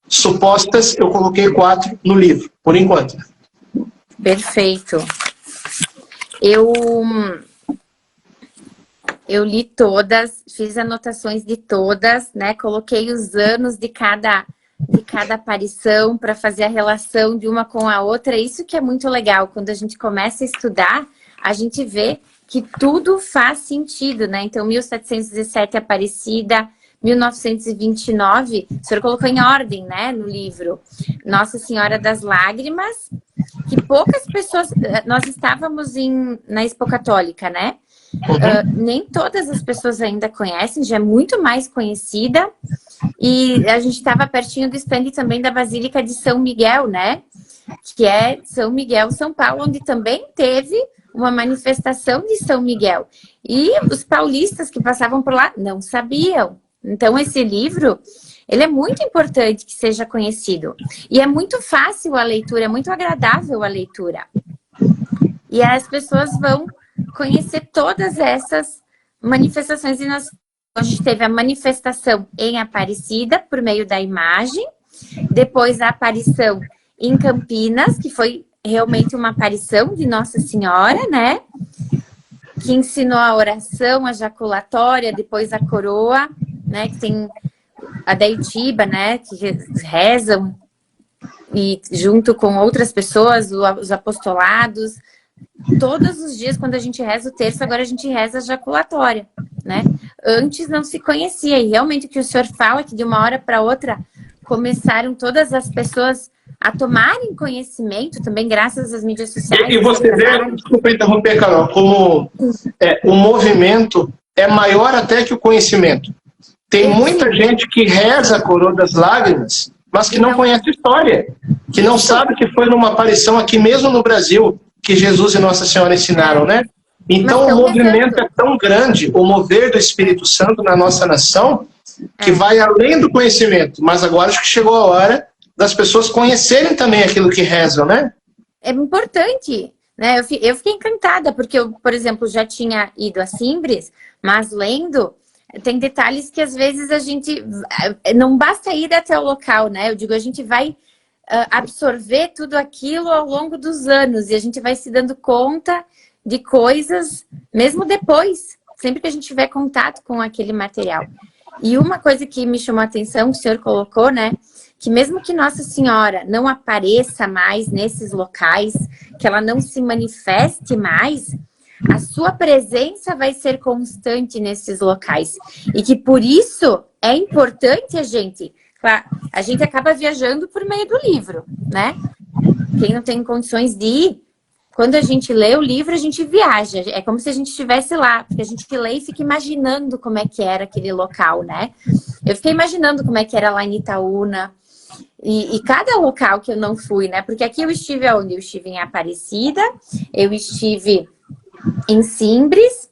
supostas, eu coloquei 4 no livro, por enquanto. Perfeito. Eu li todas, fiz anotações de todas, né? Coloquei os anos de cada aparição para fazer a relação de uma com a outra. Isso que é muito legal. Quando a gente começa a estudar, a gente vê que tudo faz sentido, né? Então, 1717 Aparecida, 1929, o senhor colocou em ordem, né, no livro. Nossa Senhora das Lágrimas, que poucas pessoas... Nós estávamos na Expo Católica, né? Nem todas as pessoas ainda conhecem, já é muito mais conhecida. E a gente estava pertinho do stand também da Basílica de São Miguel, né? Que é São Miguel, São Paulo, onde também teve uma manifestação de São Miguel. E os paulistas que passavam por lá não sabiam. Então, esse livro, ele é muito importante que seja conhecido. E é muito fácil a leitura, é muito agradável a leitura. E as pessoas vão conhecer todas essas manifestações. E a gente teve a manifestação em Aparecida, por meio da imagem. Depois a aparição em Campinas, que foi realmente uma aparição de Nossa Senhora, né? Que ensinou a oração, a jaculatória, depois a coroa, né? Que tem a Deitiba, né? Que rezam e junto com outras pessoas, os apostolados. Todos os dias, quando a gente reza o terço, agora a gente reza a jaculatória, né? Antes não se conhecia. E realmente o que o senhor fala, que de uma hora para outra começaram todas as pessoas a tomarem conhecimento, também graças às mídias sociais. E você vê, desculpa interromper, Carol, como o movimento é maior até que o conhecimento. Tem muita gente que reza a coroa das lágrimas, mas que não conhece a história, que não sabe que foi numa aparição aqui mesmo no Brasil, que Jesus e Nossa Senhora ensinaram, né? Então o movimento é tão grande, o mover do Espírito Santo na nossa nação, que vai além do conhecimento. Mas agora acho que chegou a hora das pessoas conhecerem também aquilo que rezam, né? É importante, né? Eu fiquei encantada, porque eu, por exemplo, já tinha ido a Simbres, mas lendo, tem detalhes que às vezes a gente... Não basta ir até o local, né? Eu digo, a gente vai absorver tudo aquilo ao longo dos anos, e a gente vai se dando conta de coisas, mesmo depois, sempre que a gente tiver contato com aquele material. E uma coisa que me chamou a atenção, que o senhor colocou, né? Que mesmo que Nossa Senhora não apareça mais nesses locais, que ela não se manifeste mais, a sua presença vai ser constante nesses locais. E que por isso é importante a gente acaba viajando por meio do livro, né? Quem não tem condições de ir, quando a gente lê o livro, a gente viaja. É como se a gente estivesse lá, porque a gente lê e fica imaginando como é que era aquele local, né? Eu fiquei imaginando como é que era lá em Itaúna. E cada local que eu não fui, né? Porque aqui eu estive onde? Eu estive em Aparecida, eu estive em Simbres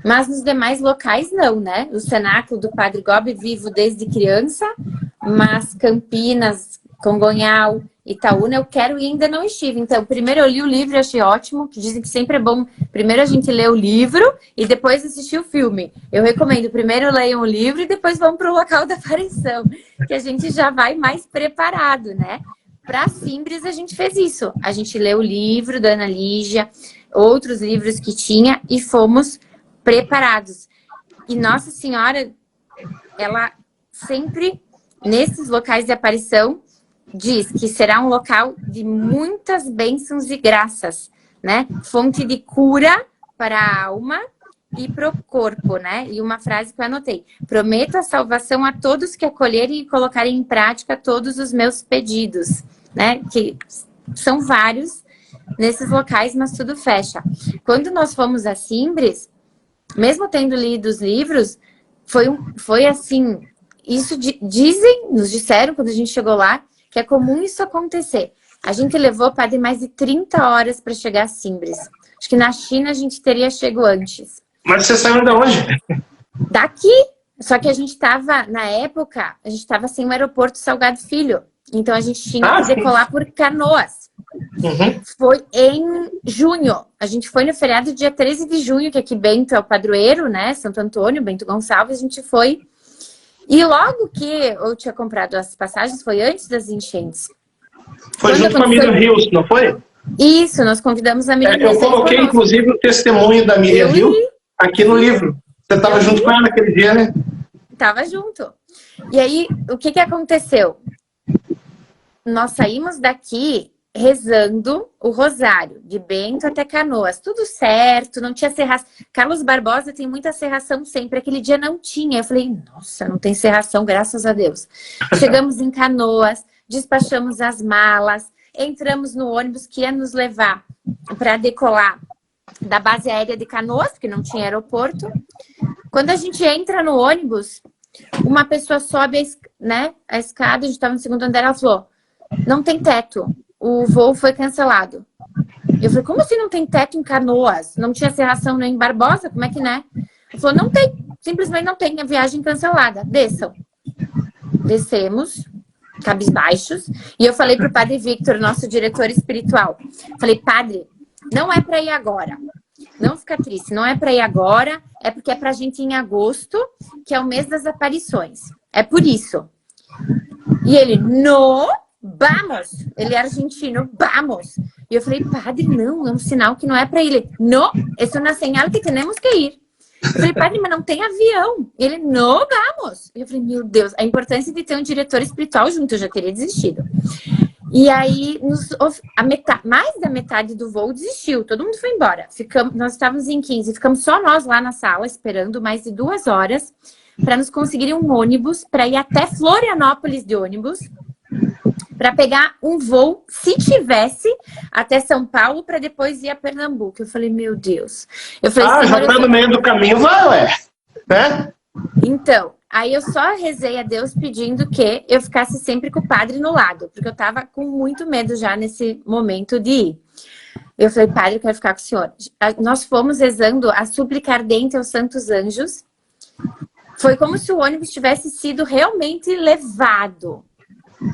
Mas nos demais locais, não, né? O cenáculo do Padre Gobi vivo desde criança, mas Campinas, Congonhal, Itaúna, eu quero e ainda não estive. Então, primeiro eu li o livro e achei ótimo, que dizem que sempre é bom primeiro a gente ler o livro e depois assistir o filme. Eu recomendo, primeiro leiam o livro e depois vão para o local da aparição, que a gente já vai mais preparado, né? Para Simbres a gente fez isso. A gente leu o livro da Ana Lígia, outros livros que tinha e fomos preparados. E Nossa Senhora, ela sempre, nesses locais de aparição, diz que será um local de muitas bênçãos e graças, né? Fonte de cura para a alma e para o corpo, né? E uma frase que eu anotei: prometo a salvação a todos que acolherem e colocarem em prática todos os meus pedidos, né? Que são vários nesses locais, mas tudo fecha. Quando nós fomos a Simbres, mesmo tendo lido os livros, foi assim, isso nos disseram quando a gente chegou lá, que é comum isso acontecer. A gente levou, padre, mais de 30 horas para chegar a Simbres. Acho que na China a gente teria chegado antes. Mas você saiu de onde? Daqui. Só que a gente estava, na época, a gente estava sem o aeroporto Salgado Filho. Então a gente tinha que decolar por Canoas. Uhum. Foi em junho. A gente foi no feriado dia 13 de junho, que aqui Bento é o padroeiro, né? Santo Antônio, Bento Gonçalves, a gente foi. E logo que eu tinha comprado as passagens, foi antes das enchentes. Foi junto com a Miriam Rios, não foi? Isso, nós convidamos a Miriam Rios. Eu coloquei, inclusive, o testemunho da Miriam Rios aqui no livro. Você estava junto com ela naquele dia, né? Tava junto. E aí, o que aconteceu? Nós saímos daqui rezando o rosário, de Bento até Canoas, tudo certo, não tinha serração. Carlos Barbosa tem muita serração sempre, aquele dia não tinha. Eu falei, nossa, não tem serração, graças a Deus. Chegamos em Canoas, despachamos as malas, entramos no ônibus que ia nos levar para decolar da base aérea de Canoas, porque não tinha aeroporto. Quando a gente entra no ônibus, uma pessoa sobe a escada, a gente estava no segundo andar, ela falou, não tem teto. O voo foi cancelado. Eu falei, como assim não tem teto em Canoas? Não tinha serração nem em Barbosa? Como é que, né? Ele falou, não tem. Simplesmente não tem. A viagem cancelada. Desçam. Descemos, cabisbaixos. E eu falei pro padre Victor, nosso diretor espiritual. Falei, padre, não é para ir agora. Não fica triste. Não é para ir agora. É porque é pra gente ir em agosto, que é o mês das aparições. É por isso. E ele, não... Vamos! Ele é argentino, vamos! E eu falei, padre, não, é um sinal que não é para ele. Não, isso é uma señal que temos que ir. Eu falei, padre, mas não tem avião. E ele, não, vamos! E eu falei, meu Deus, a importância de ter um diretor espiritual junto, eu já teria desistido. E aí, mais da metade do voo desistiu, todo mundo foi embora. Nós estávamos em 15, ficamos só nós lá na sala, esperando mais de 2 horas, para nos conseguirem um ônibus, para ir até Florianópolis de ônibus, para pegar um voo, se tivesse, até São Paulo, para depois ir a Pernambuco. Eu falei, meu Deus. Eu falei, já tá no meio do caminho, vai, ué. Né? Então, aí eu só rezei a Deus pedindo que eu ficasse sempre com o padre no lado, porque eu tava com muito medo já nesse momento de ir. Eu falei, padre, eu quero ficar com o senhor. Nós fomos rezando a súplica ardente aos santos anjos. Foi como se o ônibus tivesse sido realmente levado,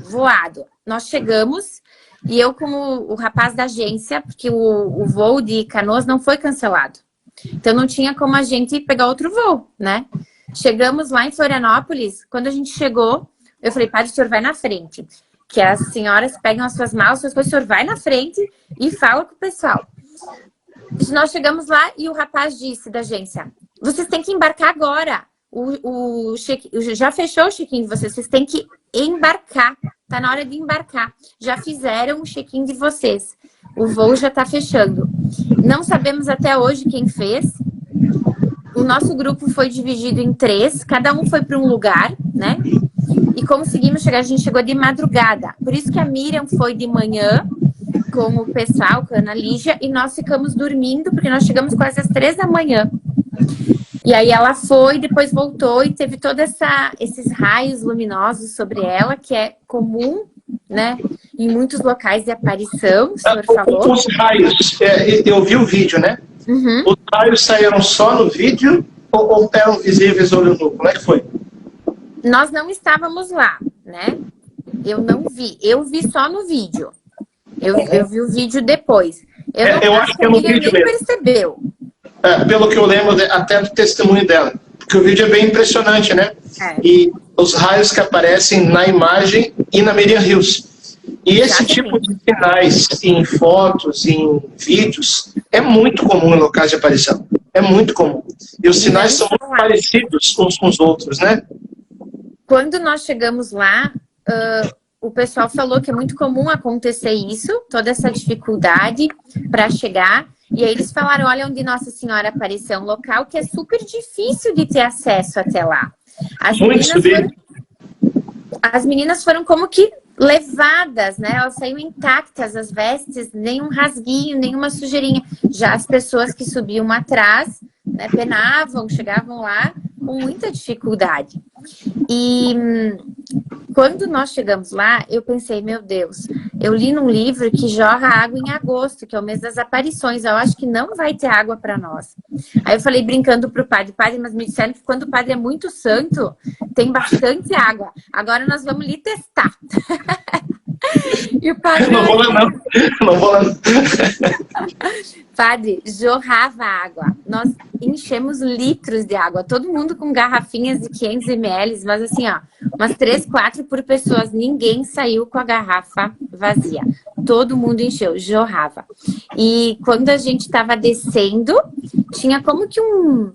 voado. Nós chegamos e eu, como o rapaz da agência, porque o voo de Canoas não foi cancelado. Então não tinha como a gente pegar outro voo, né? Chegamos lá em Florianópolis, quando a gente chegou, eu falei, padre, o senhor vai na frente. Que as senhoras pegam as suas malas, suas coisas, o senhor vai na frente e fala com o pessoal. Nós chegamos lá e o rapaz disse da agência, vocês têm que embarcar agora. Já fechou o check-in de vocês têm que embarcar. Tá na hora de embarcar. Já fizeram o check-in de vocês. O voo já tá fechando. Não sabemos até hoje quem fez. O nosso grupo foi dividido em 3. Cada um foi para um lugar, né? E conseguimos chegar. A gente chegou de madrugada. Por isso que a Miriam foi de manhã com o pessoal, com a Ana Lígia. E nós ficamos dormindo, porque nós chegamos quase às 3 da manhã. E aí ela foi, depois voltou e teve todos esses raios luminosos sobre ela, que é comum, né, em muitos locais de aparição, o senhor falou. Os raios, eu vi o vídeo, né? Uhum. Os raios saíram só no vídeo ou eram visíveis olho nu? Como é que foi? Nós não estávamos lá, né? Eu não vi. Eu vi só no vídeo. Eu vi o vídeo depois. Eu acho que é no vídeo nem mesmo. percebeu. Pelo que eu lembro até do testemunho dela. Porque o vídeo é bem impressionante, né? E os raios que aparecem na imagem e na Miriam Rios. E esse tipo de sinais em fotos, em vídeos, é muito comum em locais de aparição. É muito comum. E os sinais são muito parecidos uns com os outros, né? Quando nós chegamos lá, o pessoal falou que é muito comum acontecer isso, toda essa dificuldade para chegar. E aí eles falaram, olha onde Nossa Senhora apareceu, um local que é super difícil de ter acesso até lá. As meninas foram como que levadas, né? Elas saíram intactas, as vestes, nenhum rasguinho, nenhuma sujeirinha. Já as pessoas que subiam atrás, né, penavam, chegavam lá com muita dificuldade. E quando nós chegamos lá, eu pensei, meu Deus, eu li num livro que jorra água em agosto, que é o mês das aparições. Eu acho que não vai ter água para nós. Aí eu falei brincando pro padre, mas me disseram que quando o padre é muito santo, tem bastante água. Agora nós vamos lhe testar. E o padre... Não vou lá, não. Não vou lá, não. Padre, jorrava água. Nós enchemos litros de água. Todo mundo com garrafinhas de 500 ml, mas assim, ó, umas 3, 4 por pessoas. Ninguém saiu com a garrafa vazia. Todo mundo encheu, jorrava. E quando a gente estava descendo, tinha como que não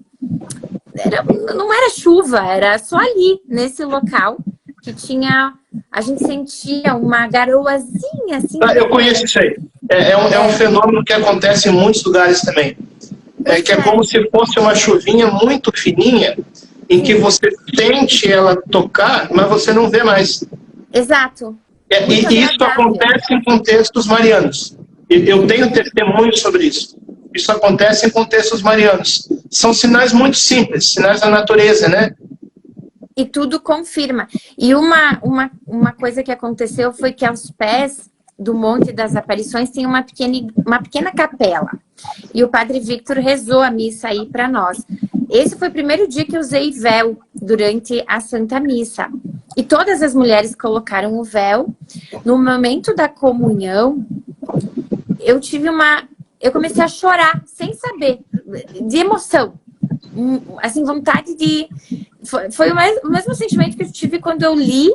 era chuva, era só ali, nesse local, que tinha... A gente sentia uma garoazinha, assim... Eu conheço isso aí. É um fenômeno que acontece em muitos lugares também. Que é como se fosse uma chuvinha muito fininha, em que você sente ela tocar, mas você não vê mais. Exato. E isso acontece em contextos marianos. Eu tenho testemunhos sobre isso. Isso acontece em contextos marianos. São sinais muito simples, sinais da natureza, né? E tudo confirma. E uma coisa que aconteceu foi que aos pés do Monte das Aparições tem uma pequena capela. E o Padre Victor rezou a missa aí para nós. Esse foi o primeiro dia que eu usei véu durante a Santa Missa. E todas as mulheres colocaram o véu. No momento da comunhão, eu comecei a chorar, sem saber, de emoção. Assim, vontade de... Foi o mesmo sentimento que eu tive quando eu li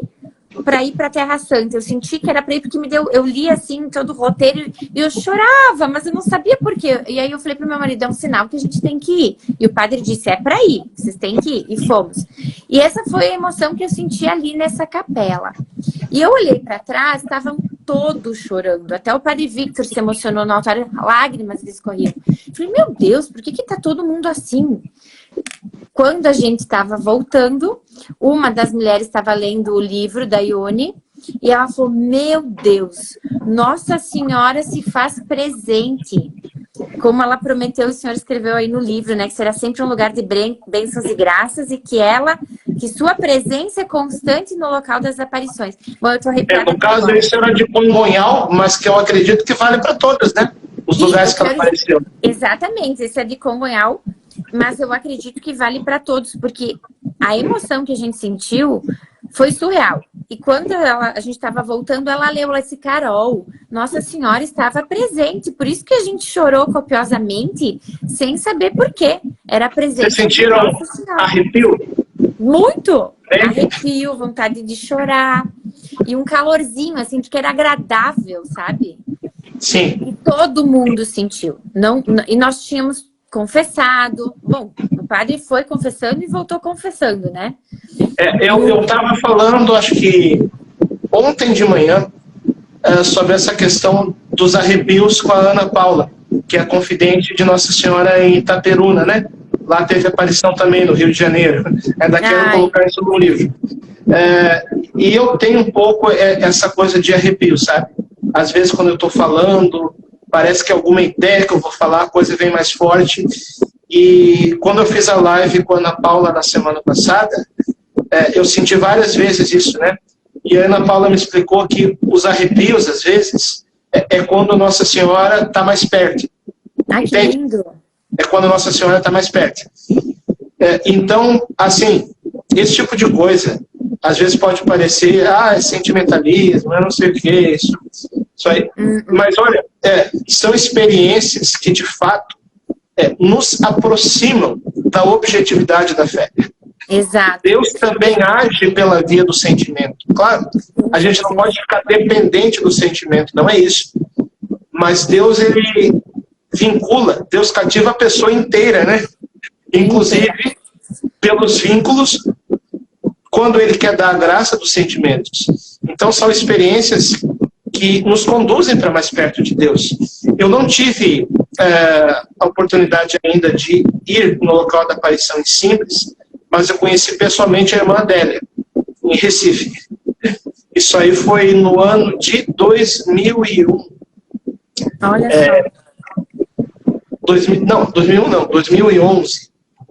para ir para a Terra Santa. Eu senti que era para ir porque eu li assim todo o roteiro e eu chorava, mas eu não sabia por quê. E aí eu falei para o meu marido, é um sinal que a gente tem que ir. E o padre disse, é para ir, vocês têm que ir. E fomos. E essa foi a emoção que eu senti ali nessa capela. E eu olhei para trás, estavam todos chorando. Até o Padre Victor se emocionou no altar, lágrimas escorriam. Eu falei, meu Deus, por que tá todo mundo assim? Quando a gente estava voltando, uma das mulheres estava lendo o livro da Ione e ela falou, meu Deus, Nossa Senhora se faz presente. Como ela prometeu, o Senhor escreveu aí no livro, né? Que será sempre um lugar de bênçãos e graças e que sua presença é constante no local das aparições. Bom, eu tô arrepiada. No caso, isso era de Congonhal, mas que eu acredito que vale para todas, né? Os lugares que ela apareceu. Exatamente, esse é de Congonhal. Mas eu acredito que vale para todos, porque a emoção que a gente sentiu foi surreal. E quando a gente estava voltando, ela leu, ela disse, Carol, Nossa Senhora estava presente, por isso que a gente chorou copiosamente, sem saber por quê. Era presente. Vocês sentiram arrepio? Muito! Arrepio, vontade de chorar. E um calorzinho, assim, porque era agradável, sabe? Sim. E todo mundo sentiu. E nós tínhamos confessado. Bom, o padre foi confessando e voltou confessando, né? Eu estava falando, acho que ontem de manhã, sobre essa questão dos arrepios com a Ana Paula, que é a confidente de Nossa Senhora em Itaperuna, né? Lá teve aparição também no Rio de Janeiro. Ainda quero colocar isso no livro. E eu tenho um pouco essa coisa de arrepio, sabe? Às vezes quando eu estou falando, parece que alguma ideia que eu vou falar, a coisa vem mais forte. E quando eu fiz a live com a Ana Paula na semana passada, eu senti várias vezes isso, né? E a Ana Paula me explicou que os arrepios, às vezes, é quando Nossa Senhora está mais perto. Ai, que lindo! é quando Nossa Senhora está mais perto. Então, assim, esse tipo de coisa, às vezes pode parecer, é sentimentalismo, eu não sei o que é isso aí. Mas olha, são experiências que de fato nos aproximam da objetividade da fé. Exato. Deus também age pela via do sentimento. Claro, a gente não pode ficar dependente do sentimento, não é isso. Mas Deus, ele vincula, Deus cativa a pessoa inteira, né? Inclusive, pelos vínculos, quando ele quer dar a graça dos sentimentos. Então, são experiências que nos conduzem para mais perto de Deus. Eu não tive a oportunidade ainda de ir no local da aparição em Simples, mas eu conheci pessoalmente a irmã Adélia, em Recife. Isso aí foi no ano de 2001. Olha só.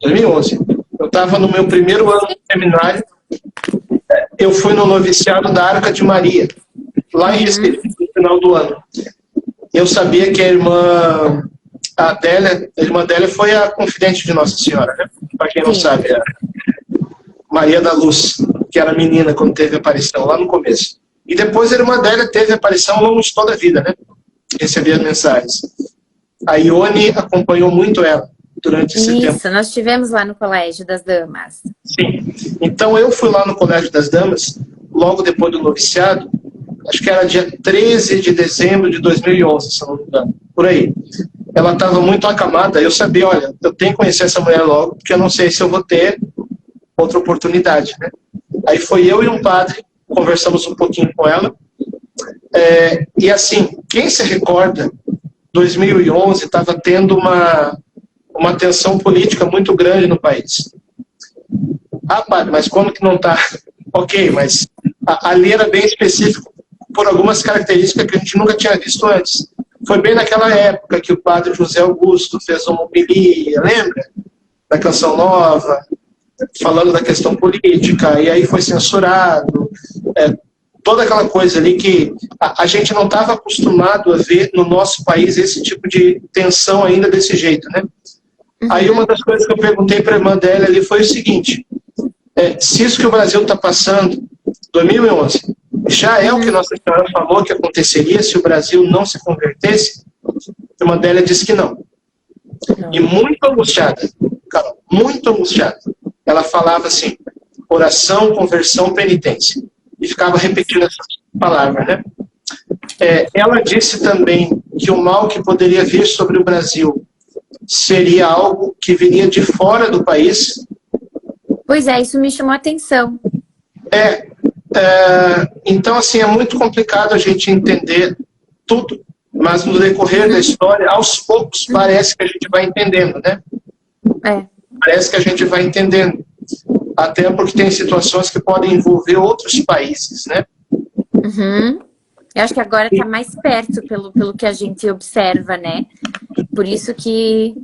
2011. Eu estava no meu primeiro ano de seminário. Eu fui no noviciado da Arca de Maria, lá em Recife, no final do ano. Eu sabia que a irmã Adélia foi a confidente de Nossa Senhora, né? Para quem não sabe, a Maria da Luz, que era menina quando teve a aparição, lá no começo. E depois a irmã Adélia teve a aparição ao longo de toda a vida, né? Recebia as mensagens. A Ione acompanhou muito ela durante esse tempo. Isso, nós estivemos lá no Colégio das Damas. Sim. Então eu fui lá no Colégio das Damas, logo depois do noviciado, acho que era dia 13 de dezembro de 2011, se não me engano, por aí. Ela estava muito acamada, eu sabia, olha, eu tenho que conhecer essa mulher logo, porque eu não sei se eu vou ter outra oportunidade, né? Aí foi eu e um padre, conversamos um pouquinho com ela, e assim, quem se recorda, 2011 estava tendo uma tensão política muito grande no país. Padre, mas como que não está? Ok, mas ali era bem específico por algumas características que a gente nunca tinha visto antes. Foi bem naquela época que o padre José Augusto fez uma homilia, lembra? Da Canção Nova, falando da questão política, e aí foi censurado. Toda aquela coisa ali que a gente não estava acostumado a ver no nosso país esse tipo de tensão ainda desse jeito, né? Aí uma das coisas que eu perguntei para a irmã dela ali foi o seguinte, se isso que o Brasil está passando, 2011, já é o que Nossa Senhora falou que aconteceria se o Brasil não se convertesse? A irmã dela disse que não. E muito angustiada, Carol, muito angustiada. Ela falava assim, oração, conversão, penitência. E ficava repetindo essas palavras, né? Ela disse também que o mal que poderia vir sobre o Brasil seria algo que viria de fora do país. Pois isso me chamou a atenção. Então, assim, é muito complicado a gente entender tudo, mas no decorrer da história, aos poucos, parece que a gente vai entendendo, né? Parece que a gente vai entendendo. Até porque tem situações que podem envolver outros países, né? Eu acho que agora está mais perto pelo que a gente observa, né? Por isso que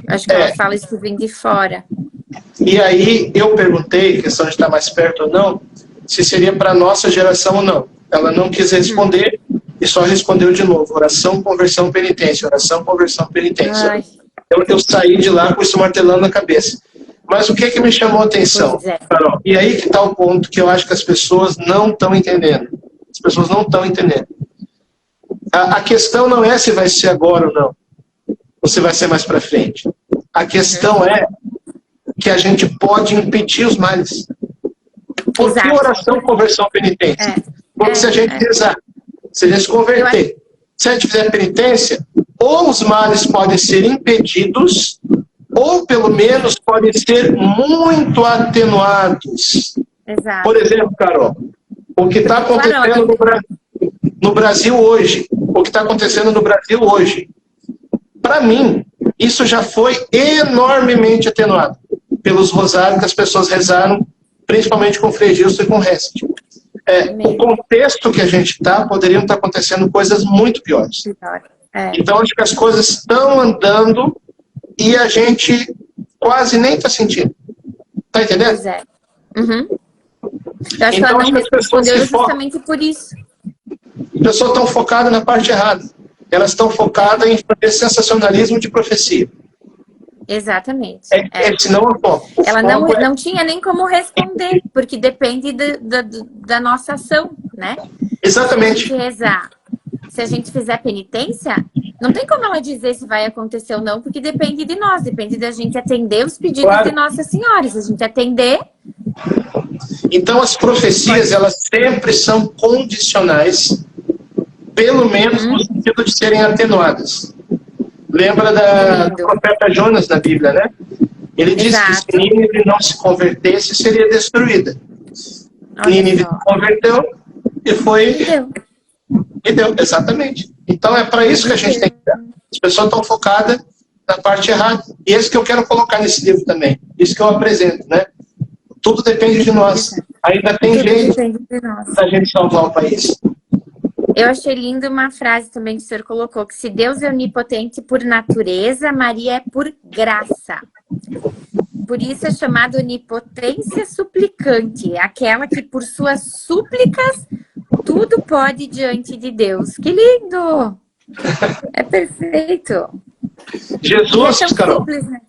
acho que ela fala isso que vem de fora. E aí eu perguntei, questão de estar mais perto ou não, se seria para a nossa geração ou não. Ela não quis responder e só respondeu de novo. Oração, conversão, penitência. Oração, conversão, penitência. Eu saí de lá com isso martelando na cabeça. Mas o que me chamou a atenção, Carol? E aí que está o ponto que eu acho que as pessoas não estão entendendo. As pessoas não estão entendendo. A questão não é se vai ser agora ou não. Ou se vai ser mais para frente. A questão é que a gente pode impedir os males. Por que oração, conversão, penitência? Porque se a gente rezar, se a gente se converter, se a gente fizer penitência, ou os males podem ser impedidos, ou pelo menos podem ser muito atenuados. Por exemplo, Carol, o que está acontecendo no Brasil hoje, para mim, isso já foi enormemente atenuado pelos rosários que as pessoas rezaram, principalmente com Frei Gilson e com Hesed. O contexto que a gente está, poderiam estar acontecendo coisas muito piores. Então, acho que as coisas estão andando e a gente quase nem está sentindo. Está entendendo? Eu acho que ela não respondeu justamente por isso. As pessoas estão focadas na parte errada. Elas estão focadas em fazer sensacionalismo de profecia. Exatamente. Esse não é o foco. Ela não tinha nem como responder, porque depende da nossa ação, né? Exatamente. Se a gente rezar, se a gente fizer penitência, não tem como ela dizer se vai acontecer ou não, porque depende de nós, depende da gente atender os pedidos de Nossa Senhora. Se a gente atender... Então, as profecias, elas sempre são condicionais, pelo menos no sentido de serem atenuadas. Lembra do profeta Jonas na Bíblia, né? Ele disse que se Nínive não se convertesse, seria destruída. Nínive se converteu e foi... E deu, exatamente. Então, é para isso que a gente tem que dar. As pessoas estão focadas na parte errada. E esse que eu quero colocar nesse livro também. Isso que eu apresento, né? Tudo depende de nós. Ainda tem jeito da gente salvar o país. Eu achei linda uma frase também que o senhor colocou, que se Deus é onipotente por natureza, Maria é por graça. Por isso é chamada onipotência suplicante, aquela que por suas súplicas tudo pode diante de Deus. Que lindo! É perfeito. Jesus, é tão Carol, simples, né?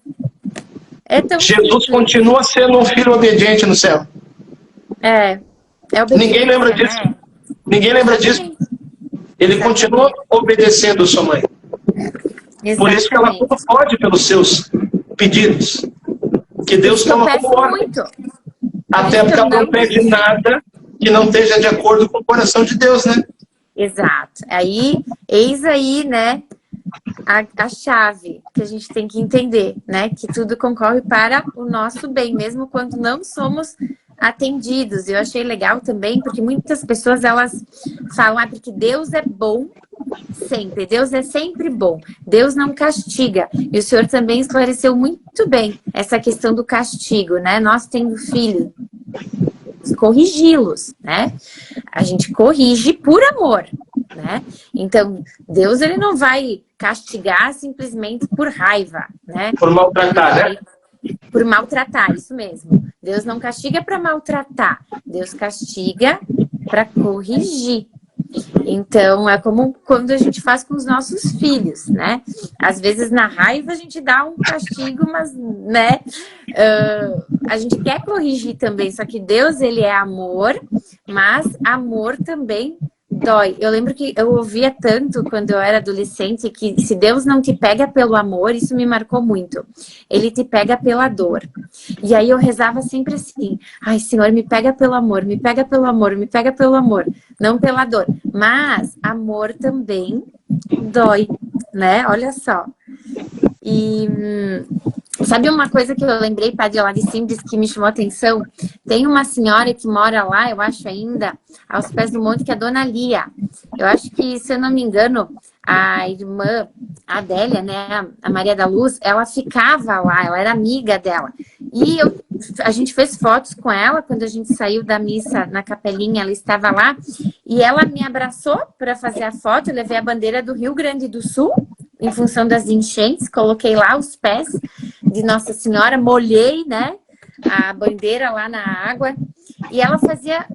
É tão Jesus simples. continua sendo um filho obediente no céu. Ninguém lembra disso. Né? Ninguém lembra disso. Ele continua obedecendo sua mãe. Exatamente. Por isso que ela tudo pode pelos seus pedidos. Que Deus toma como ordem. Até porque ela não pede nada que não esteja de acordo com o coração de Deus, né? Exato. Aí, eis aí, né, a chave que a gente tem que entender, né? Que tudo concorre para o nosso bem, mesmo quando não somos atendidos. Eu achei legal também, porque muitas pessoas, elas falam, porque Deus é bom sempre, Deus é sempre bom, Deus não castiga. E o senhor também esclareceu muito bem essa questão do castigo, né? Nós tendo filhos, corrigi-los, né? A gente corrige por amor, né? Então, Deus, ele não vai castigar simplesmente por raiva, né? Por maltratar, né? Por maltratar, isso mesmo. Deus não castiga para maltratar, Deus castiga para corrigir. Então, é como quando a gente faz com os nossos filhos, né? Às vezes, na raiva, a gente dá um castigo, mas, né? A gente quer corrigir também, só que Deus, ele é amor, mas amor também dói. Eu lembro que eu ouvia tanto quando eu era adolescente que se Deus não te pega pelo amor, isso me marcou muito. Ele te pega pela dor. E aí eu rezava sempre assim, ai Senhor, me pega pelo amor, me pega pelo amor, me pega pelo amor, não pela dor. Mas amor também dói, né? Olha só. E sabe uma coisa que eu lembrei, Padre, lá de Simples, que me chamou a atenção? Tem uma senhora que mora lá, eu acho ainda, aos pés do monte, que é a Dona Lia. Eu acho que, se eu não me engano, a irmã Adélia, né, a Maria da Luz, ela ficava lá, ela era amiga dela. E a gente fez fotos com ela, quando a gente saiu da missa na capelinha, ela estava lá, e ela me abraçou para fazer a foto, eu levei a bandeira do Rio Grande do Sul, em função das enchentes, coloquei lá os pés de Nossa Senhora, molhei, né, a bandeira lá na água, e ela fazia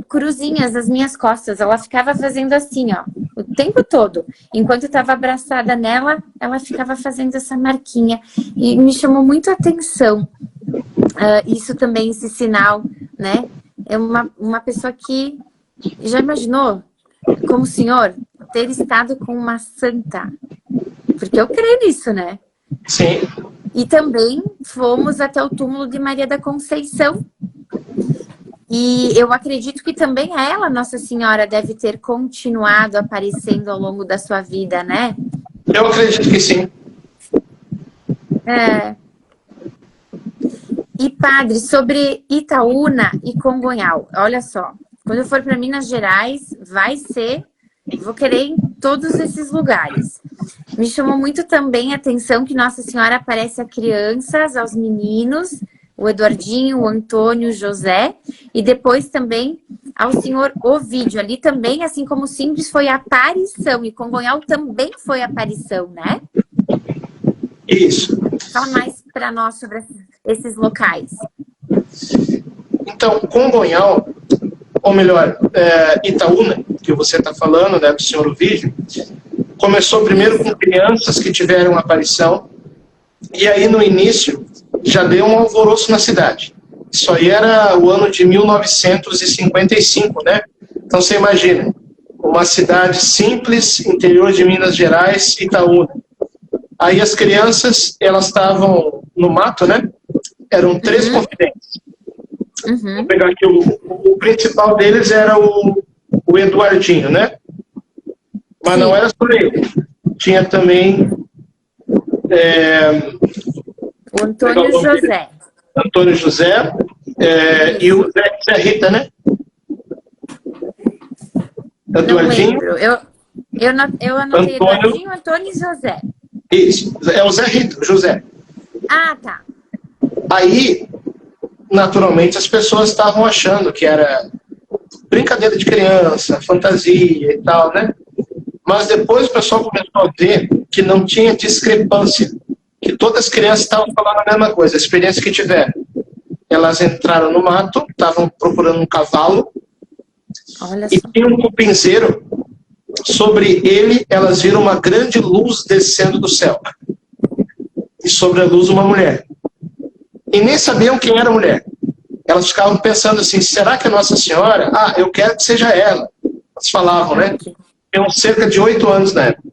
cruzinhas nas minhas costas, ela ficava fazendo assim, ó, o tempo todo. Enquanto eu estava abraçada nela, ela ficava fazendo essa marquinha, e me chamou muito a atenção, isso também, esse sinal, né, é uma pessoa que, já imaginou, como o senhor, ter estado com uma santa, porque eu creio nisso, né? Sim. E também fomos até o túmulo de Maria da Conceição. E eu acredito que também a ela, Nossa Senhora, deve ter continuado aparecendo ao longo da sua vida, né? Eu acredito que sim. E, padre, sobre Itaúna e Congonhal, olha só, quando eu for para Minas Gerais, vou querer ir em todos esses lugares. Me chamou muito também a atenção que Nossa Senhora aparece a crianças, aos meninos, o Eduardinho, o Antônio, o José, e depois também ao senhor Ovídio. Ali também, assim como o Simples, foi a aparição, e Congonhal também foi a aparição, né? Isso. Fala mais para nós sobre esses locais. Então, Congonhal, ou melhor, Itaúna, que você está falando, né, do senhor Ovídio, começou primeiro com crianças que tiveram aparição, E aí, no início, já deu um alvoroço na cidade. Isso aí era o ano de 1955, né? Então, você imagina, uma cidade simples, interior de Minas Gerais, Itaúna. Aí as crianças, elas estavam no mato, né? Eram 3 confidentes. Vou pegar aqui, o principal deles era o Eduardinho, né? Mas Sim. não era só ele. Tinha também... O Antônio José. Antônio José e o Zé Rita, né? Não Eduardinho. lembro. Eu anotei Eduardinho, Antônio e José. Isso, é o Zé Rita, o José. Ah, tá. Aí, naturalmente, as pessoas estavam achando que era brincadeira de criança, fantasia e tal, né? Mas depois o pessoal começou a ver que não tinha discrepância, que todas as crianças estavam falando a mesma coisa, a experiência que tiveram. Elas entraram no mato, estavam procurando um cavalo, Olha e só. tinha um cupinzeiro. Sobre ele, elas viram uma grande luz descendo do céu. E sobre a luz, uma mulher. E nem sabiam quem era a mulher. Elas ficavam pensando assim, será que é Nossa Senhora? Ah, eu quero que seja ela. Elas falavam, né? Tinham cerca de 8 anos na época.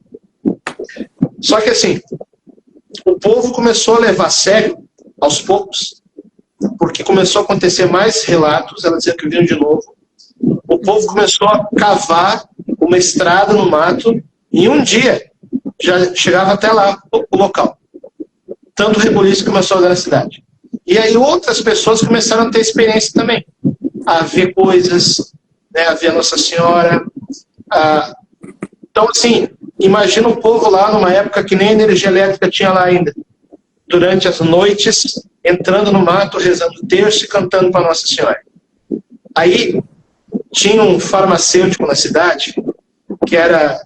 Só que assim, o povo começou a levar a sério, aos poucos, porque começou a acontecer mais relatos, elas diziam que vinham de novo. O povo começou a cavar uma estrada no mato, e um dia já chegava até lá, o local. Tanto rebuliço começou a dar na cidade. E aí outras pessoas começaram a ter experiência também. A ver coisas, né, a ver a Nossa Senhora. Então, assim, imagina o povo lá numa época que nem energia elétrica tinha lá ainda. Durante as noites, entrando no mato, rezando o terço e cantando para Nossa Senhora. Aí, tinha um farmacêutico na cidade, que era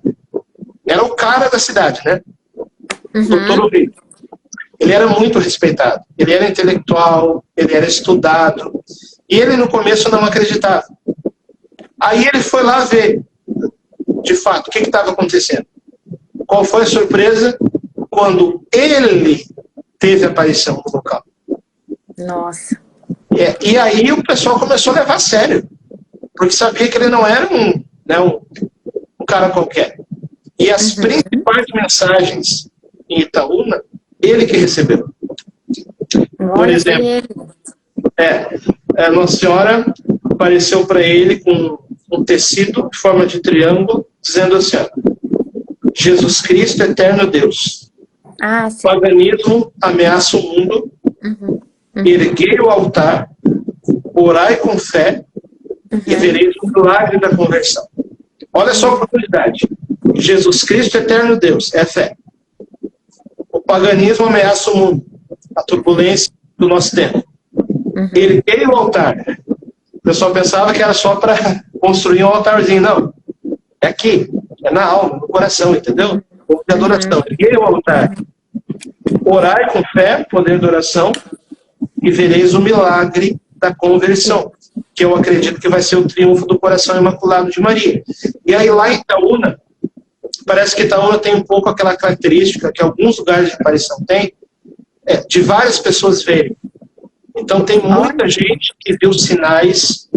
o cara da cidade, né? Doutor Ovidio. Ele era muito respeitado. Ele era intelectual, ele era estudado. E ele, no começo, não acreditava. Aí ele foi lá ver, de fato, o que estava acontecendo. Qual foi a surpresa? Quando ele teve aparição no local. Nossa. E aí o pessoal começou a levar a sério. Porque sabia que ele não era um cara qualquer. E as principais mensagens em Itaúna, ele que recebeu. Por exemplo, a Nossa Senhora apareceu para ele com um tecido em forma de triângulo, dizendo assim, ó, Jesus Cristo, eterno Deus. O paganismo ameaça o mundo, erguei o altar, orai com fé, e vereis o milagre da conversão. Olha só a oportunidade. Jesus Cristo, eterno Deus, é fé. O paganismo ameaça o mundo, a turbulência do nosso tempo. Erguei o altar. O pessoal pensava que era só para construir um altarzinho. Não. É aqui, é na alma, no coração, entendeu? Poder de adoração. Erguei o altar. Orai com fé, poder de oração, e vereis o milagre da conversão, que eu acredito que vai ser o triunfo do coração imaculado de Maria. E aí lá em Itaúna, parece que Itaúna tem um pouco aquela característica que alguns lugares de aparição tem, de várias pessoas verem. Então tem muita gente que viu sinais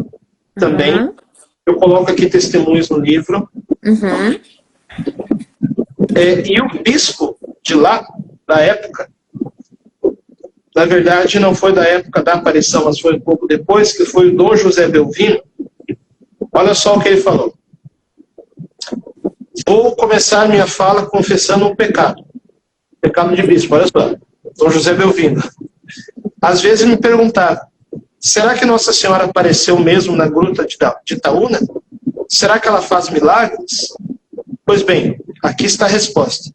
também. Eu coloco aqui testemunhos no livro. E o bispo de lá, da época, na verdade não foi da época da aparição, mas foi um pouco depois, que foi o Dom José Belvino. Olha só o que ele falou. Vou começar minha fala confessando um pecado. Pecado de bispo, olha só. Dom José Belvino. Às vezes me perguntava, será que Nossa Senhora apareceu mesmo na gruta de Itaúna? Será que ela faz milagres? Pois bem, aqui está a resposta.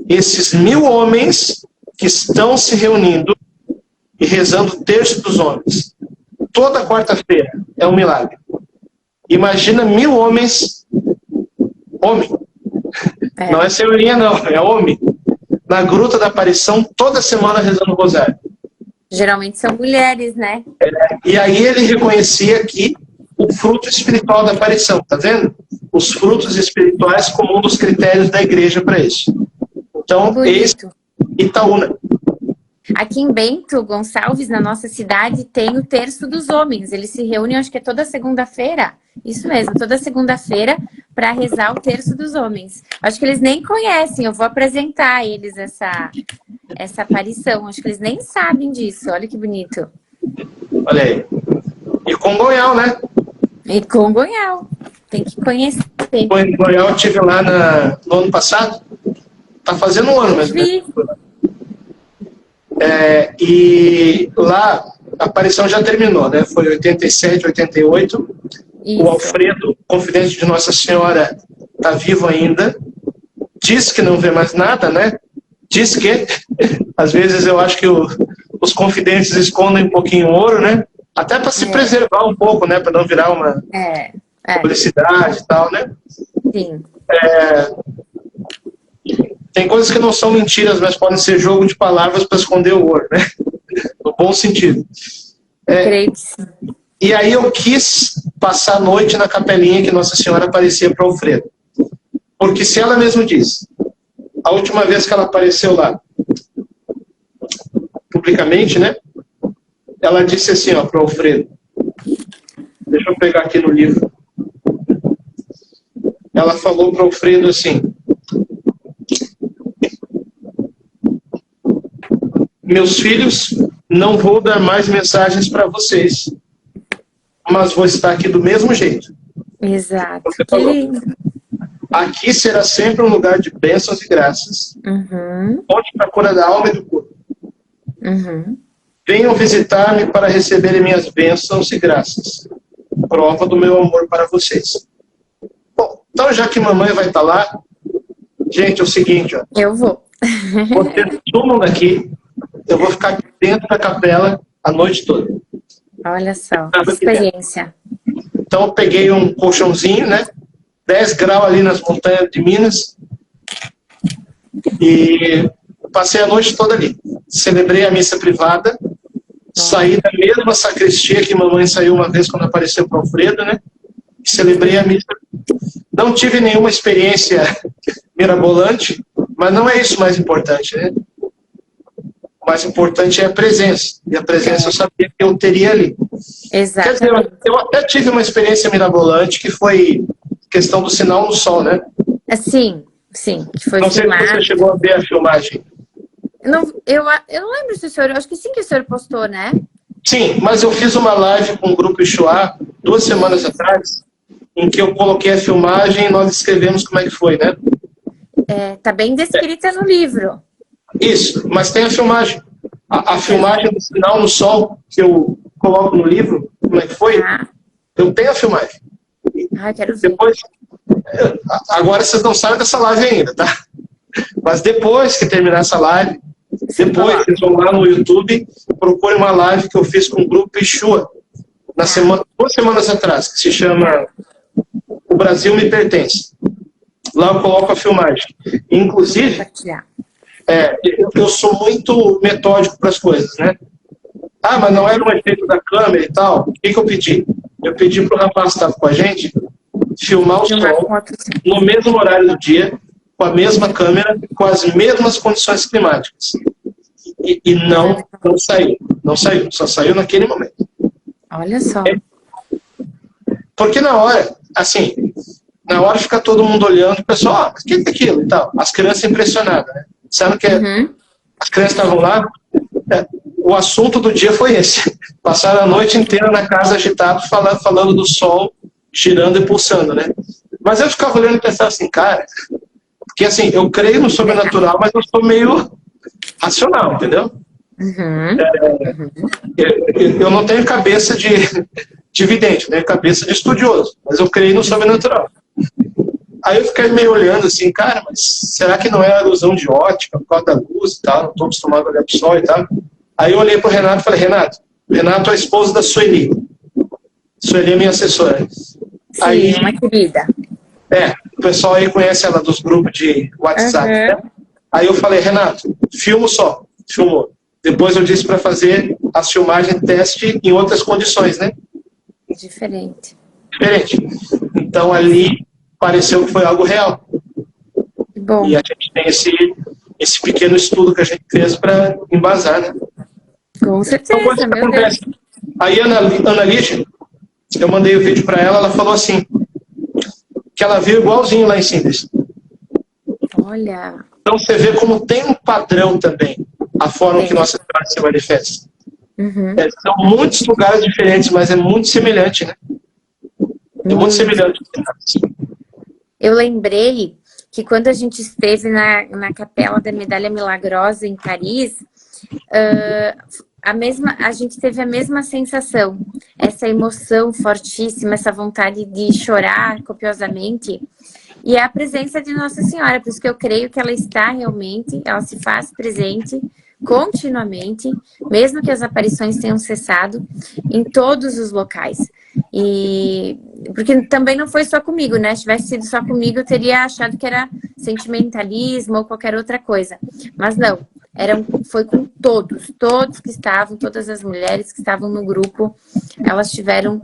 Esses 1000 homens que estão se reunindo e rezando o terço dos homens, toda quarta-feira, é um milagre. Imagina 1000 homens, homem, não é senhorinha não, é homem, na gruta da aparição, toda semana rezando o rosário. Geralmente são mulheres, né? E aí ele reconhecia aqui o fruto espiritual da aparição, tá vendo? Os frutos espirituais como um dos critérios da igreja para isso. Então, esse Itaúna. Aqui em Bento Gonçalves, na nossa cidade, tem o Terço dos Homens. Eles se reúnem, acho que é toda segunda-feira. Isso mesmo, toda segunda-feira para rezar o Terço dos Homens. Acho que eles nem conhecem, eu vou apresentar a eles essa aparição. Acho que eles nem sabem disso, olha que bonito. Olha aí. E Congonhal, né? E Congonhal, tem que conhecer. Congonhal eu estive lá no ano passado. Tá fazendo um ano mesmo, né? E lá a aparição já terminou, né? Foi 87, 88. Isso. O Alfredo, confidente de Nossa Senhora, tá vivo ainda. Diz que não vê mais nada, né? Diz que, às vezes eu acho que os confidentes escondem um pouquinho ouro, né? Até para se preservar um pouco, né? Para não virar uma publicidade e tal, né? Sim. Tem coisas que não são mentiras, mas podem ser jogo de palavras para esconder o ouro, né? No bom sentido. Creio que sim. E aí eu quis passar a noite na capelinha que Nossa Senhora aparecia para Alfredo. Porque se ela mesma diz, a última vez que ela apareceu lá, publicamente, né? Ela disse assim, ó, para Alfredo. Deixa eu pegar aqui no livro. Ela falou para Alfredo assim: meus filhos, não vou dar mais mensagens para vocês, mas vou estar aqui do mesmo jeito. Exato. Que lindo. Aqui será sempre um lugar de bênçãos e graças, onde para a cura da alma e do corpo. Venham visitar-me para receberem minhas bênçãos e graças, prova do meu amor para vocês. Bom, então já que mamãe vai estar lá, gente, é o seguinte, ó. Eu vou. Vocês sumam daqui, eu vou ficar dentro da capela a noite toda. Olha só, que experiência. Então eu peguei um colchãozinho, né? 10 graus ali nas montanhas de Minas. E passei a noite toda ali. Celebrei a missa privada. Saí da mesma sacristia que mamãe saiu uma vez quando apareceu para o Alfredo, né? Celebrei a missa. Não tive nenhuma experiência mirabolante, mas não é isso o mais importante, né? O mais importante é a presença. E a presença eu sabia que eu teria ali. Exatamente. Quer dizer, eu até tive uma experiência mirabolante que foi questão do sinal no sol, né? Sim, sim. Que foi não sei filmado. se você chegou a ver a filmagem. Não, eu não lembro se o senhor... Acho que sim que o senhor postou, né? Sim, mas eu fiz uma live com o Grupo Ixuá 2 semanas atrás, em que eu coloquei a filmagem e nós escrevemos como é que foi, né? Tá bem descrita no livro. Isso, mas tem a filmagem. A filmagem do sinal no sol, que eu coloco no livro, como é que foi, eu tenho a filmagem. Quero ver. Depois, agora vocês não sabem dessa live ainda, tá? Mas depois que terminar essa live, depois vocês vão lá no YouTube, procurem uma live que eu fiz com o Grupo Ixuá, 2 semanas atrás, que se chama O Brasil Me Pertence. Lá eu coloco a filmagem. Inclusive, eu sou muito metódico para as coisas, né? Mas não era um efeito da câmera e tal. O que eu pedi? Eu pedi para o rapaz que estava com a gente filmar o sol no mesmo horário do dia, com a mesma câmera, com as mesmas condições climáticas. E não saiu. Não saiu. Só saiu naquele momento. Olha só. Porque na hora, assim, na hora fica todo mundo olhando, o pessoal, mas o que é aquilo e tal? As crianças impressionadas, né? Sabe que as crianças estavam lá, o assunto do dia foi esse. Passaram a noite inteira na casa agitado, falando do sol, girando e pulsando, né? Mas eu ficava olhando e pensava assim, cara, porque assim, eu creio no sobrenatural, mas eu sou meio racional, entendeu? Eu não tenho cabeça de vidente, né? Cabeça de estudioso, mas eu creio no sobrenatural. Aí eu fiquei meio olhando assim, cara, mas será que não é ilusão de ótica por causa da luz e tal? Não estou acostumado a olhar pro sol e tal. Aí eu olhei pro Renato e falei, Renato é o esposo da Sueli. Sueli é minha assessora. Sim, aí, uma querida. O pessoal aí conhece ela dos grupos de WhatsApp, né? Aí eu falei, Renato, filma só. Filmou. Depois eu disse para fazer as filmagens teste em outras condições, né? Diferente. Então ali pareceu que foi algo real. Bom. E a gente tem esse pequeno estudo que a gente fez para embasar, né? Com certeza, meu Deus. Aí a Ana Lídia, eu mandei o vídeo para ela, ela falou assim, que ela viu igualzinho lá em Síntese. Olha. Então você vê como tem um padrão também, a forma que Nossa Senhora se manifesta. Uhum. São muitos lugares diferentes, mas é muito semelhante, né? É muito semelhante. Eu lembrei que quando a gente esteve na Capela da Medalha Milagrosa em Paris, a gente teve a mesma sensação, essa emoção fortíssima, essa vontade de chorar copiosamente, e é a presença de Nossa Senhora, por isso que eu creio que ela está realmente, ela se faz presente continuamente, mesmo que as aparições tenham cessado, em todos os locais. E porque também não foi só comigo, né? Se tivesse sido só comigo, eu teria achado que era sentimentalismo ou qualquer outra coisa. Mas não, foi com todos que estavam, todas as mulheres que estavam no grupo, elas tiveram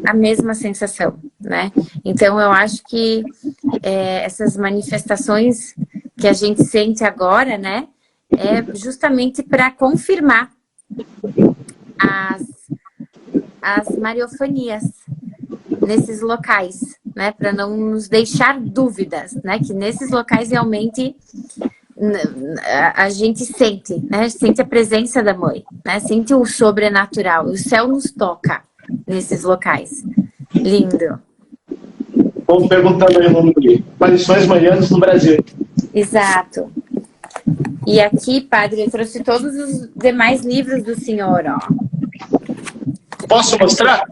a mesma sensação, né? Então eu acho que essas manifestações que a gente sente agora, né? É justamente para confirmar as mariofanias nesses locais, né? Para não nos deixar dúvidas, né? Que nesses locais realmente a gente sente, né? Sente a presença da mãe, né? Sente o sobrenatural, o céu nos toca nesses locais. Lindo. Vou perguntando aí o nome dele. Aparições Marianas no Brasil. Exato. E aqui, padre, eu trouxe todos os demais livros do senhor, ó. Posso mostrar?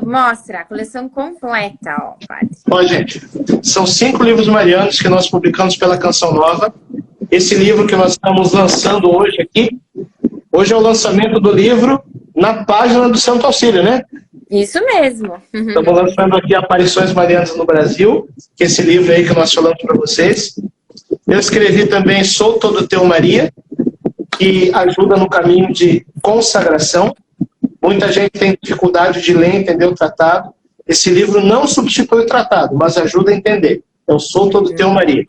Mostra, a coleção completa, ó, padre. Ó, gente, são 5 livros marianos que nós publicamos pela Canção Nova. Esse livro que nós estamos lançando hoje aqui, hoje é o lançamento do livro na página do Santo Auxílio, né? Isso mesmo. Estamos lançando aqui Aparições Marianas no Brasil, que é esse livro aí que nós falamos para vocês. Eu escrevi também Sou Todo Teu Maria, que ajuda no caminho de consagração. Muita gente tem dificuldade de ler e entender o tratado. Esse livro não substitui o tratado, mas ajuda a entender. Eu Sou Todo Teu Maria.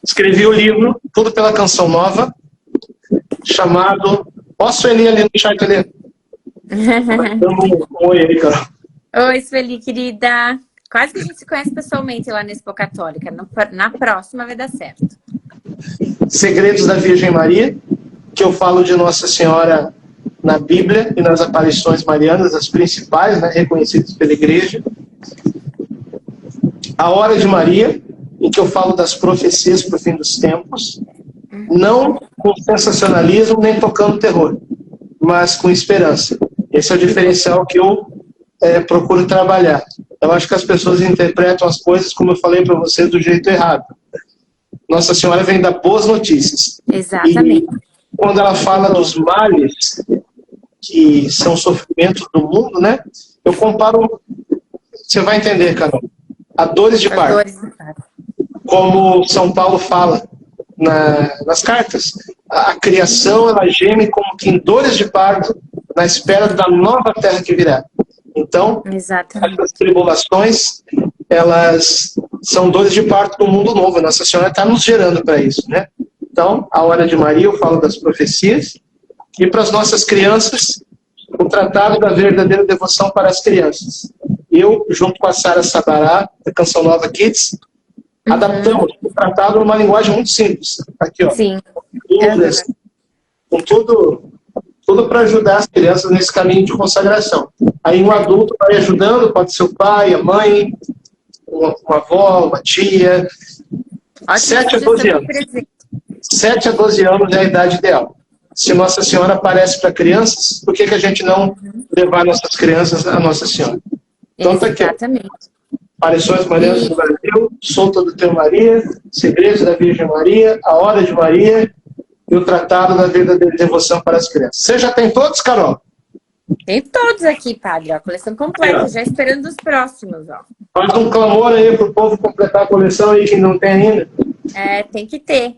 Escrevi o livro, tudo pela Canção Nova, chamado... Posso ler ali no chat ali? Oi aí, Carol. Oi, Sueli, querida. Quase que a gente se conhece pessoalmente lá na Expo Católica. Na próxima vai dar certo. Segredos da Virgem Maria, que eu falo de Nossa Senhora na Bíblia e nas aparições marianas, as principais, né, reconhecidas pela Igreja. A Hora de Maria, em que eu falo das profecias para o fim dos tempos, não com sensacionalismo nem tocando terror, mas com esperança. Esse é o diferencial que eu procuro trabalhar. Eu acho que as pessoas interpretam as coisas, como eu falei para você, do jeito errado. Nossa Senhora vem dar boas notícias. Exatamente. E quando ela fala dos males, que são sofrimentos do mundo, né? Eu comparo, você vai entender, Carol, a dores de parto. Como São Paulo fala nas cartas, a criação, ela geme como que em dores de parto, na espera da nova terra que virá. Então, essas tribulações, elas são dores de parto do mundo novo. Nossa Senhora está nos gerando para isso, né? Então, a Hora de Maria, eu falo das profecias. E para as nossas crianças, o Tratado da Verdadeira Devoção para as Crianças. Eu, junto com a Sara Sabará, da Canção Nova Kids, adaptamos o tratado numa linguagem muito simples. Aqui, ó. Sim. Com tudo para ajudar as crianças nesse caminho de consagração. Aí um adulto vai ajudando, pode ser o pai, a mãe, uma avó, uma tia. 7 a 12 anos. 7 a 12 anos é a idade ideal. Se Nossa Senhora aparece para crianças, por que a gente não levar nossas crianças a Nossa Senhora? Então tá aqui. Exatamente. Aparições Marianas do Brasil, Sou Todo Teu Maria, Segredos da Virgem Maria, A Hora de Maria e o Tratado da Verdadeira Devoção para as Crianças. Você já tem todos, Carol? Tem todos aqui, padre. A coleção completa, já esperando os próximos. Ó. Faz um clamor aí para o povo completar a coleção aí que não tem ainda. Tem que ter.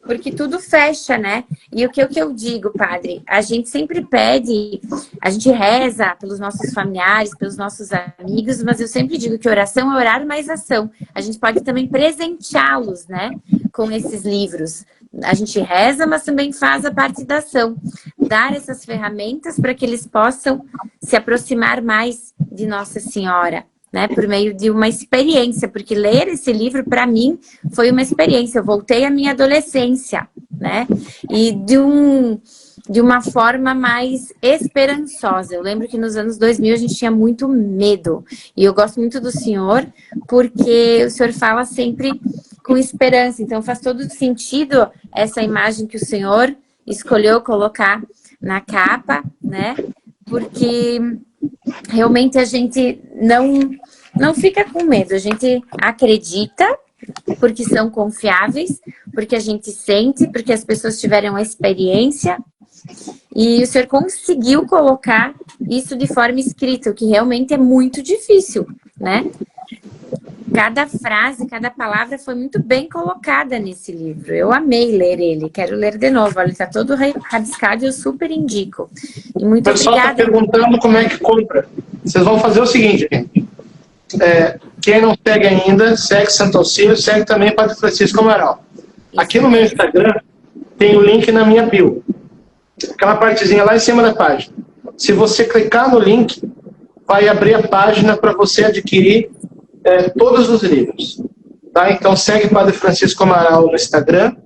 porque tudo fecha, né? E o que eu digo, padre? A gente sempre pede, a gente reza pelos nossos familiares, pelos nossos amigos, mas eu sempre digo que oração é orar mais ação. A gente pode também presenteá-los, né? Com esses livros. A gente reza, mas também faz a parte da ação. Dar essas ferramentas para que eles possam se aproximar mais de Nossa Senhora, né, por meio de uma experiência, porque ler esse livro, para mim, foi uma experiência. Eu voltei à minha adolescência, né, e de uma forma mais esperançosa. Eu lembro que nos anos 2000 a gente tinha muito medo, e eu gosto muito do senhor, porque o senhor fala sempre com esperança, então faz todo sentido essa imagem que o senhor escolheu colocar na capa, né, porque realmente a gente não fica com medo, a gente acredita, porque são confiáveis, porque a gente sente, porque as pessoas tiveram a experiência, e o senhor conseguiu colocar isso de forma escrita, o que realmente é muito difícil, né? Cada frase, cada palavra foi muito bem colocada nesse livro. Eu amei ler ele, quero ler de novo. Olha, ele está todo rabiscado e eu super indico. E muito obrigada. O pessoal está perguntando como é que compra. Vocês vão fazer o seguinte, gente. Quem não segue ainda, segue Santo Auxílio, segue também Padre Francisco Amaral. Aqui no meu Instagram tem o link na minha bio. Aquela partezinha lá em cima da página. Se você clicar no link, vai abrir a página para você adquirir todos os livros. Tá? Então segue Padre Francisco Amaral no Instagram,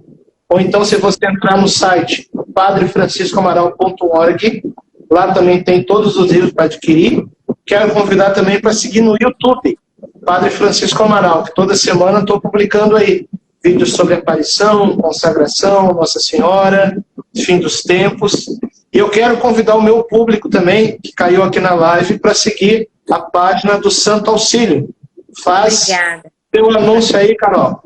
ou então se você entrar no site padrefranciscoamaral.org, lá também tem todos os livros para adquirir. Quero convidar também para seguir no YouTube, Padre Francisco Amaral, que toda semana estou publicando aí vídeos sobre aparição, consagração, Nossa Senhora, fim dos tempos. E eu quero convidar o meu público também, que caiu aqui na live, para seguir a página do Santo Auxílio. Faz teu anúncio aí, Carol.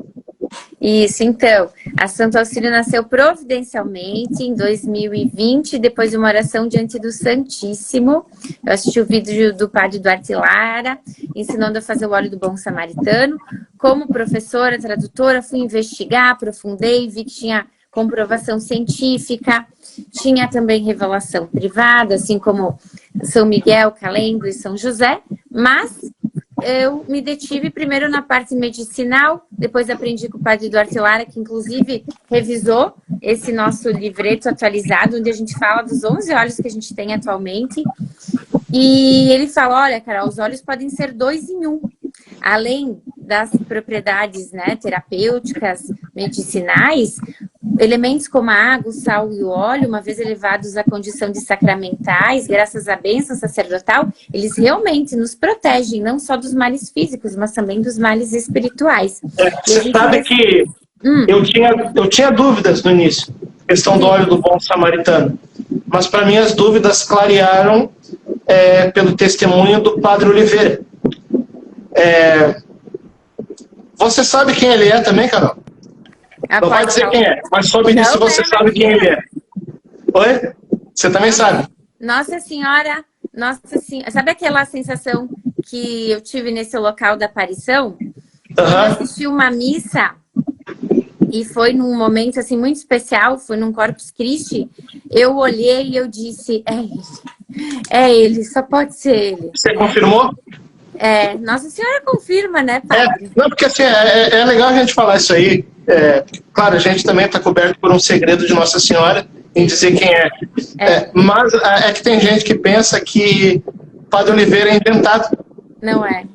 Isso, então, a Santo Auxílio nasceu providencialmente em 2020, depois de uma oração diante do Santíssimo. Eu assisti o vídeo do padre Duarte Lara, ensinando a fazer o óleo do bom samaritano. Como professora, tradutora, fui investigar, aprofundei, vi que tinha comprovação científica, tinha também revelação privada, assim como São Miguel, Calendo e São José, mas eu me detive primeiro na parte medicinal, depois aprendi com o padre Duarte Lara, que inclusive revisou esse nosso livreto atualizado, onde a gente fala dos 11 óleos que a gente tem atualmente. E ele fala, olha, Carol, os óleos podem ser 2 em 1. Além das propriedades, né, terapêuticas, medicinais, elementos como a água, o sal e o óleo, uma vez elevados à condição de sacramentais, graças à bênção sacerdotal, eles realmente nos protegem, não só dos males físicos, mas também dos males espirituais. Você sabe que eu tinha dúvidas no início, questão do óleo do bom samaritano, mas para mim as dúvidas clarearam pelo testemunho do Padre Oliveira. Você sabe quem ele é também, Carol? Não vai dizer quem é, mas soube disso, você sabe quem ele é. Oi? Você também sabe? Nossa Senhora, sabe aquela sensação que eu tive nesse local da aparição? Quando eu assisti uma missa, e foi num momento assim muito especial, foi num Corpus Christi, eu olhei e eu disse, é ele, só pode ser ele. Você confirmou? Nossa Senhora confirma, né, padre? Não, porque assim, é legal a gente falar isso aí. Claro, a gente também está coberto por um segredo de Nossa Senhora em dizer quem é. Mas é que tem gente que pensa que Padre Oliveira é inventado. Não é.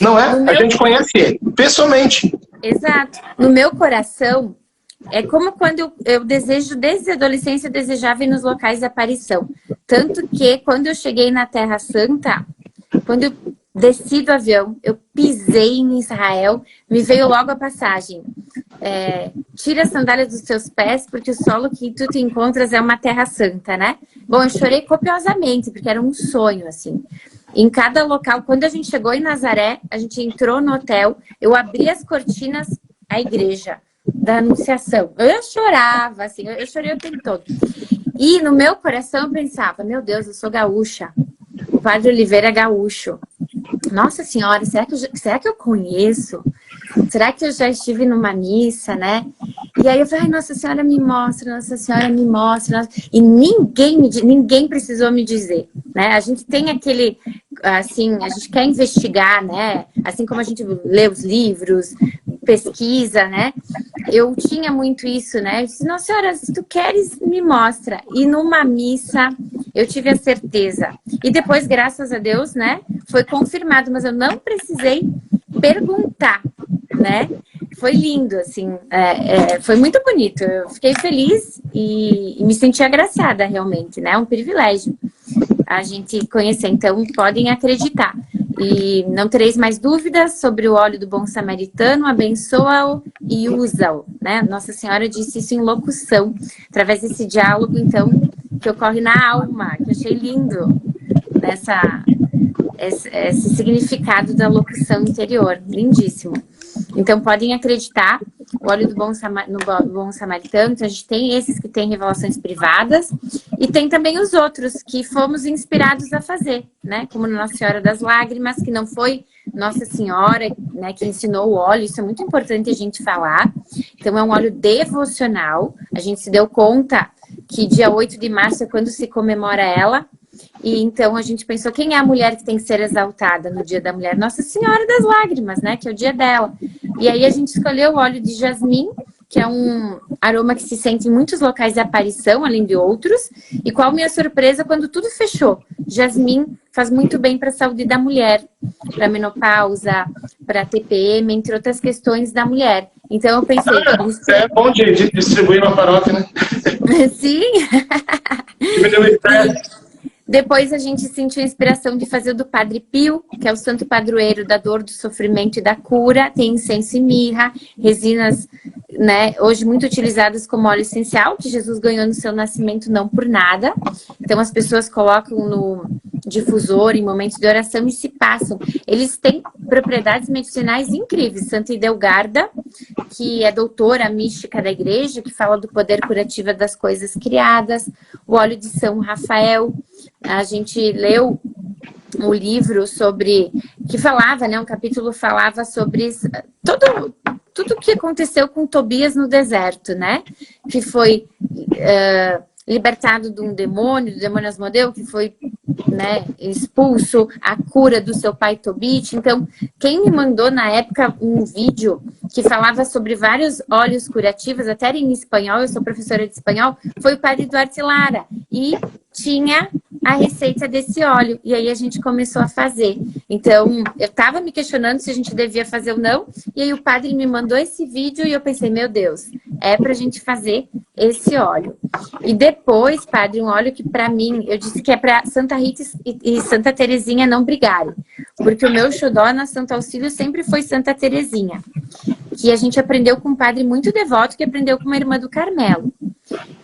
Não é? A gente conhece ele, pessoalmente. Exato. No meu coração, é como quando eu desejo, desde a adolescência, eu desejava ir nos locais de aparição. Tanto que, quando eu cheguei na Terra Santa, quando eu desci do avião, eu pisei em Israel, me veio logo a passagem. Tira a sandália dos seus pés, porque o solo que tu te encontras é uma terra santa, né? Bom, eu chorei copiosamente, porque era um sonho, assim. Em cada local, quando a gente chegou em Nazaré, a gente entrou no hotel, eu abri as cortinas, a igreja da Anunciação. Eu chorava, assim, eu chorei o tempo todo. E no meu coração eu pensava, meu Deus, eu sou gaúcha. O Padre Oliveira é gaúcho. Nossa Senhora, será que eu conheço? Será que eu já estive numa missa, né? E aí eu falei, ai, Nossa Senhora me mostra, Nossa Senhora me mostra. E ninguém precisou me dizer, né? A gente tem aquele, assim, a gente quer investigar, né? Assim como a gente lê os livros, pesquisa, né? Eu tinha muito isso, né? Eu disse, Nossa Senhora, se tu queres, me mostra. E numa missa, eu tive a certeza. E depois, graças a Deus, né? Foi confirmado, mas eu não precisei perguntar, né? Foi lindo, assim, foi muito bonito. Eu fiquei feliz e me senti agraciada, realmente, né? É um privilégio a gente conhecer. Então, podem acreditar. E não tereis mais dúvidas sobre o óleo do bom samaritano, abençoa-o e usa-o, né? Nossa Senhora disse isso em locução, através desse diálogo, então, que ocorre na alma, que eu achei lindo, esse significado da locução interior, lindíssimo. Então, podem acreditar, o óleo do bom samaritano, então a gente tem esses que têm revelações privadas, e tem também os outros que fomos inspirados a fazer, né? Como Nossa Senhora das Lágrimas, que não foi Nossa Senhora, né, que ensinou o óleo, isso é muito importante a gente falar. Então, é um óleo devocional, a gente se deu conta que dia 8 de março é quando se comemora ela, e então a gente pensou, quem é a mulher que tem que ser exaltada no Dia da Mulher? Nossa Senhora das Lágrimas, né? Que é o dia dela. E aí a gente escolheu o óleo de jasmim, que é um aroma que se sente em muitos locais de aparição, além de outros. E qual a minha surpresa quando tudo fechou? Jasmim faz muito bem para a saúde da mulher, para menopausa, para TPM, entre outras questões da mulher. Então eu pensei... É bom de distribuir na paróquia, né? Sim! Depois a gente sentiu a inspiração de fazer o do Padre Pio, que é o santo padroeiro da dor, do sofrimento e da cura. Tem incenso e mirra, resinas, né, hoje muito utilizadas como óleo essencial, que Jesus ganhou no seu nascimento não por nada. Então as pessoas colocam no difusor em momentos de oração e se passam. Eles têm propriedades medicinais incríveis. Santa Idelgarda, que é doutora mística da igreja, que fala do poder curativo das coisas criadas. O óleo de São Rafael. A gente leu um livro sobre, que falava, né, um capítulo falava sobre tudo o que aconteceu com Tobias no deserto, né, que foi libertado de um demônio, do demônio Asmodeu, que foi, né, expulso, a cura do seu pai Tobit. Então, quem me mandou na época um vídeo que falava sobre vários óleos curativos, até em espanhol, eu sou professora de espanhol, foi o padre Duarte Lara, e tinha a receita desse óleo, e aí a gente começou a fazer. Então, eu estava me questionando se a gente devia fazer ou não, e aí o padre me mandou esse vídeo e eu pensei, meu Deus, é pra gente fazer esse óleo. E depois, padre, um óleo que pra mim, eu disse que é pra Santa Rita e Santa Terezinha não brigarem, porque o meu xodó na Santo Auxílio sempre foi Santa Terezinha, que a gente aprendeu com um padre muito devoto, que aprendeu com uma irmã do Carmelo.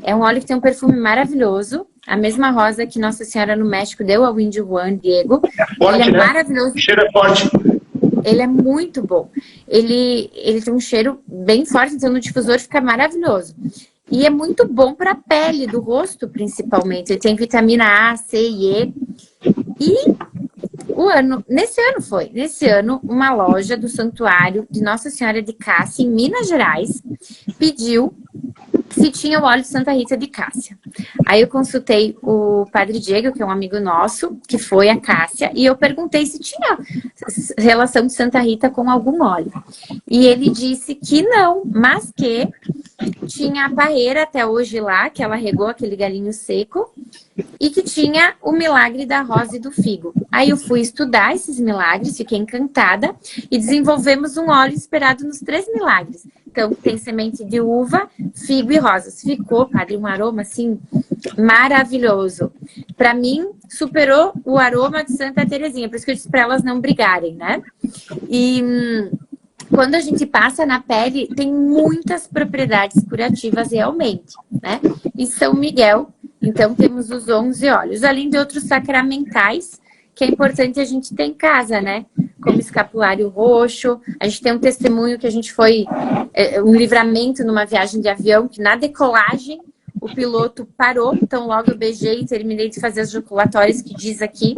É um óleo que tem um perfume maravilhoso, a mesma rosa que Nossa Senhora no México deu ao índio Juan Diego. Forte, ele é né? maravilhoso. O cheiro é forte. Ele é muito bom. Ele tem um cheiro bem forte, então no difusor fica maravilhoso. E é muito bom para a pele do rosto, principalmente. Ele tem vitamina A, C e E. E nesse ano, uma loja do Santuário de Nossa Senhora de Cássia, em Minas Gerais, pediu se tinha o óleo de Santa Rita de Cássia. Aí eu consultei o Padre Diego, que é um amigo nosso, que foi a Cássia, e eu perguntei se tinha relação de Santa Rita com algum óleo. E ele disse que não, mas que tinha a parreira até hoje lá, que ela regou aquele galinho seco, e que tinha o milagre da rosa e do figo. Aí eu fui estudar esses milagres, fiquei encantada, e desenvolvemos um óleo inspirado nos 3 milagres. Então, tem semente de uva, figo e rosas. Ficou, padre, um aroma, assim, maravilhoso. Para mim, superou o aroma de Santa Terezinha. Por isso que eu disse para elas não brigarem, né? E quando a gente passa na pele, tem muitas propriedades curativas realmente, né? E São Miguel, então, temos os 11 óleos. Além de outros sacramentais, que é importante a gente ter em casa, né? Como escapulário roxo. A gente tem um testemunho que a gente foi... um livramento numa viagem de avião, que na decolagem o piloto parou. Então, logo eu beijei e terminei de fazer as jaculatórias que diz aqui.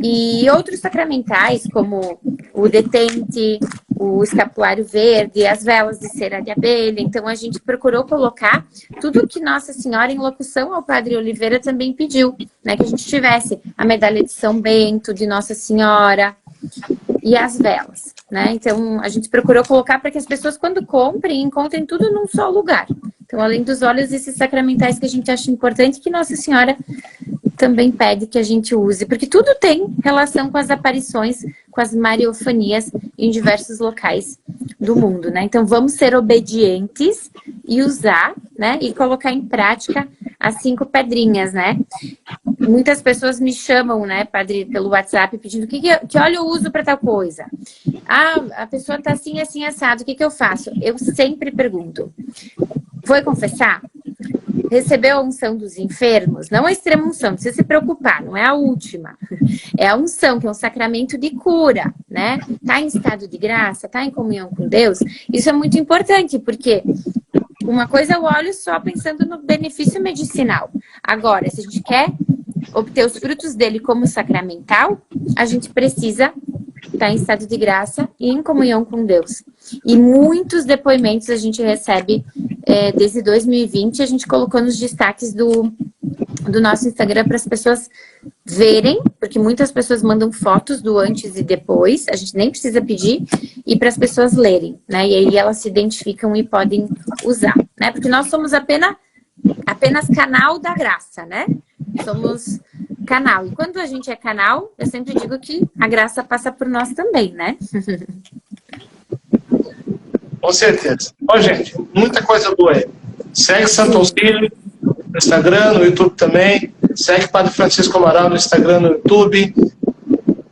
E outros sacramentais, como o detente, o escapulário verde, as velas de cera de abelha. Então, a gente procurou colocar tudo que Nossa Senhora, em locução ao Padre Oliveira, também pediu, né? Que a gente tivesse a medalha de São Bento, de Nossa Senhora e as velas, né? Então, a gente procurou colocar para que as pessoas, quando comprem, encontrem tudo num só lugar. Então, além dos óleos, esses sacramentais que a gente acha importante, que Nossa Senhora também pede que a gente use, porque tudo tem relação com as aparições, com as mariofanias em diversos locais do mundo, né? Então, vamos ser obedientes e usar, né? E colocar em prática as 5 pedrinhas, né? Muitas pessoas me chamam, né, padre, pelo WhatsApp, pedindo que óleo eu uso para tal coisa. Ah, a pessoa tá assim, assim, assado, o que eu faço? Eu sempre pergunto, foi confessar? Recebeu a unção dos enfermos? Não a extrema unção, não precisa se preocupar, não é a última. É a unção, que é um sacramento de cura, né? Tá em estado de graça, tá em comunhão com Deus. Isso é muito importante, porque uma coisa é o óleo só pensando no benefício medicinal. Agora, se a gente quer obter os frutos dele como sacramental, a gente precisa estar em estado de graça e em comunhão com Deus. E muitos depoimentos a gente recebe desde 2020, a gente colocou nos destaques do nosso Instagram para as pessoas verem, porque muitas pessoas mandam fotos do antes e depois, a gente nem precisa pedir, e para as pessoas lerem, né? E aí elas se identificam e podem usar, né? Porque nós somos apenas canal da graça, né? Somos canal. E quando a gente é canal, eu sempre digo que a graça passa por nós também, né? Com certeza. Ó, gente, muita coisa boa aí. Segue Santo Auxílio no Instagram, no YouTube também. Segue Padre Francisco Amaral no Instagram, no YouTube.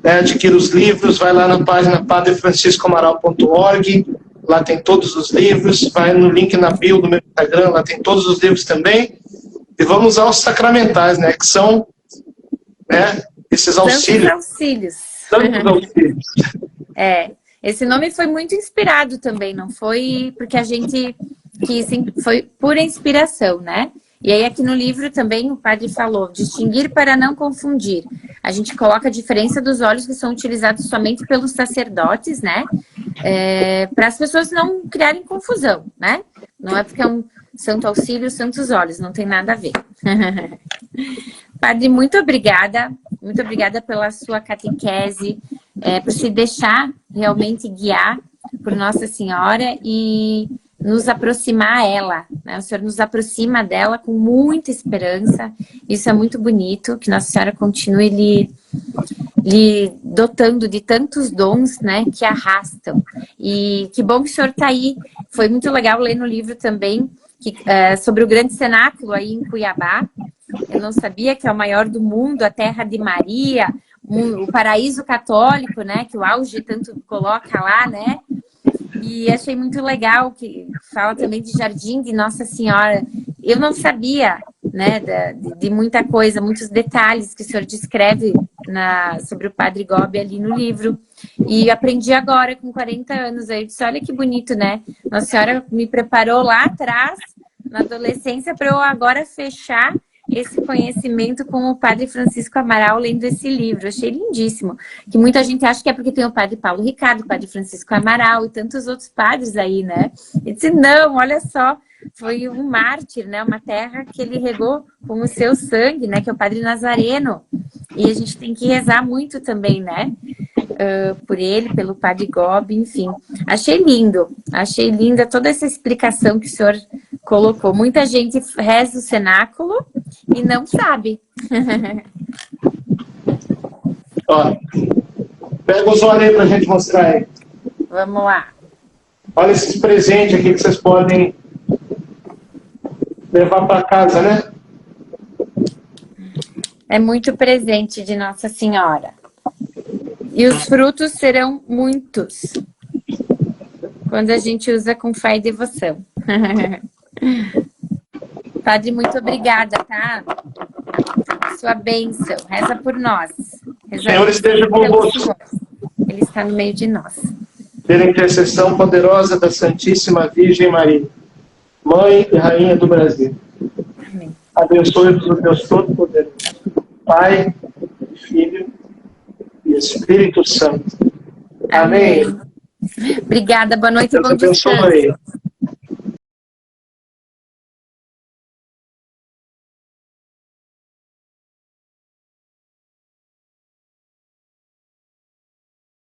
Adquira os livros, vai lá na página padrefranciscoamaral.org. Lá tem todos os livros. Vai no link na bio do meu Instagram, lá tem todos os livros também. E vamos usar os sacramentais, né? Que são, né, esses auxílios. Santos auxílios. Esse nome foi muito inspirado também, não foi porque a gente quis, foi pura inspiração, né? E aí aqui no livro também o padre falou, distinguir para não confundir. A gente coloca a diferença dos óleos que são utilizados somente pelos sacerdotes, né? Para as pessoas não criarem confusão, né? Não é porque é um santo auxílio, santos óleos, não tem nada a ver. Padre, muito obrigada pela sua catequese, por se deixar realmente guiar por Nossa Senhora e nos aproximar a ela, né? O Senhor nos aproxima dela com muita esperança, isso é muito bonito, que Nossa Senhora continue lhe dotando de tantos dons, né, que arrastam. E que bom que o Senhor está aí, foi muito legal ler no livro também, sobre o grande cenáculo aí em Cuiabá. Eu não sabia que é o maior do mundo, a terra de Maria, o paraíso católico, né? Que o auge tanto coloca lá, né? E achei muito legal que fala também de Jardim de Nossa Senhora. Eu não sabia, né, de muita coisa, muitos detalhes que o senhor descreve sobre o Padre Gobi ali no livro. E aprendi agora, com 40 anos. Aí eu disse, olha que bonito, né? Nossa Senhora me preparou lá atrás, na adolescência, para eu agora fechar esse conhecimento com o Padre Francisco Amaral lendo esse livro. Achei lindíssimo. Que muita gente acha que é porque tem o Padre Paulo Ricardo, o Padre Francisco Amaral e tantos outros padres aí, né? E disse, não, olha só, foi um mártir, né? Uma terra que ele regou com o seu sangue, né? Que é o Padre Nazareno. E a gente tem que rezar muito também, né? Por ele, pelo Padre Gobi, enfim. Achei linda toda essa explicação que o senhor colocou. Muita gente reza o cenáculo e não sabe. Ó, pega os olhos aí pra gente mostrar aí. Vamos lá. Olha esses presentes aqui que vocês podem levar para casa, né? É muito presente de Nossa Senhora. E os frutos serão muitos. Quando a gente usa com fé e devoção. Padre, muito obrigada, tá? Sua bênção. Reza por nós. O Senhor esteja convosco. Ele está no meio de nós. Pela intercessão poderosa da Santíssima Virgem Maria, Mãe e Rainha do Brasil. Amém. Abençoe-vos o Deus Todo-Poderoso, Pai, Filho e Espírito Santo. Amém. Obrigada, boa noite e Deus bom descanso. abençoe.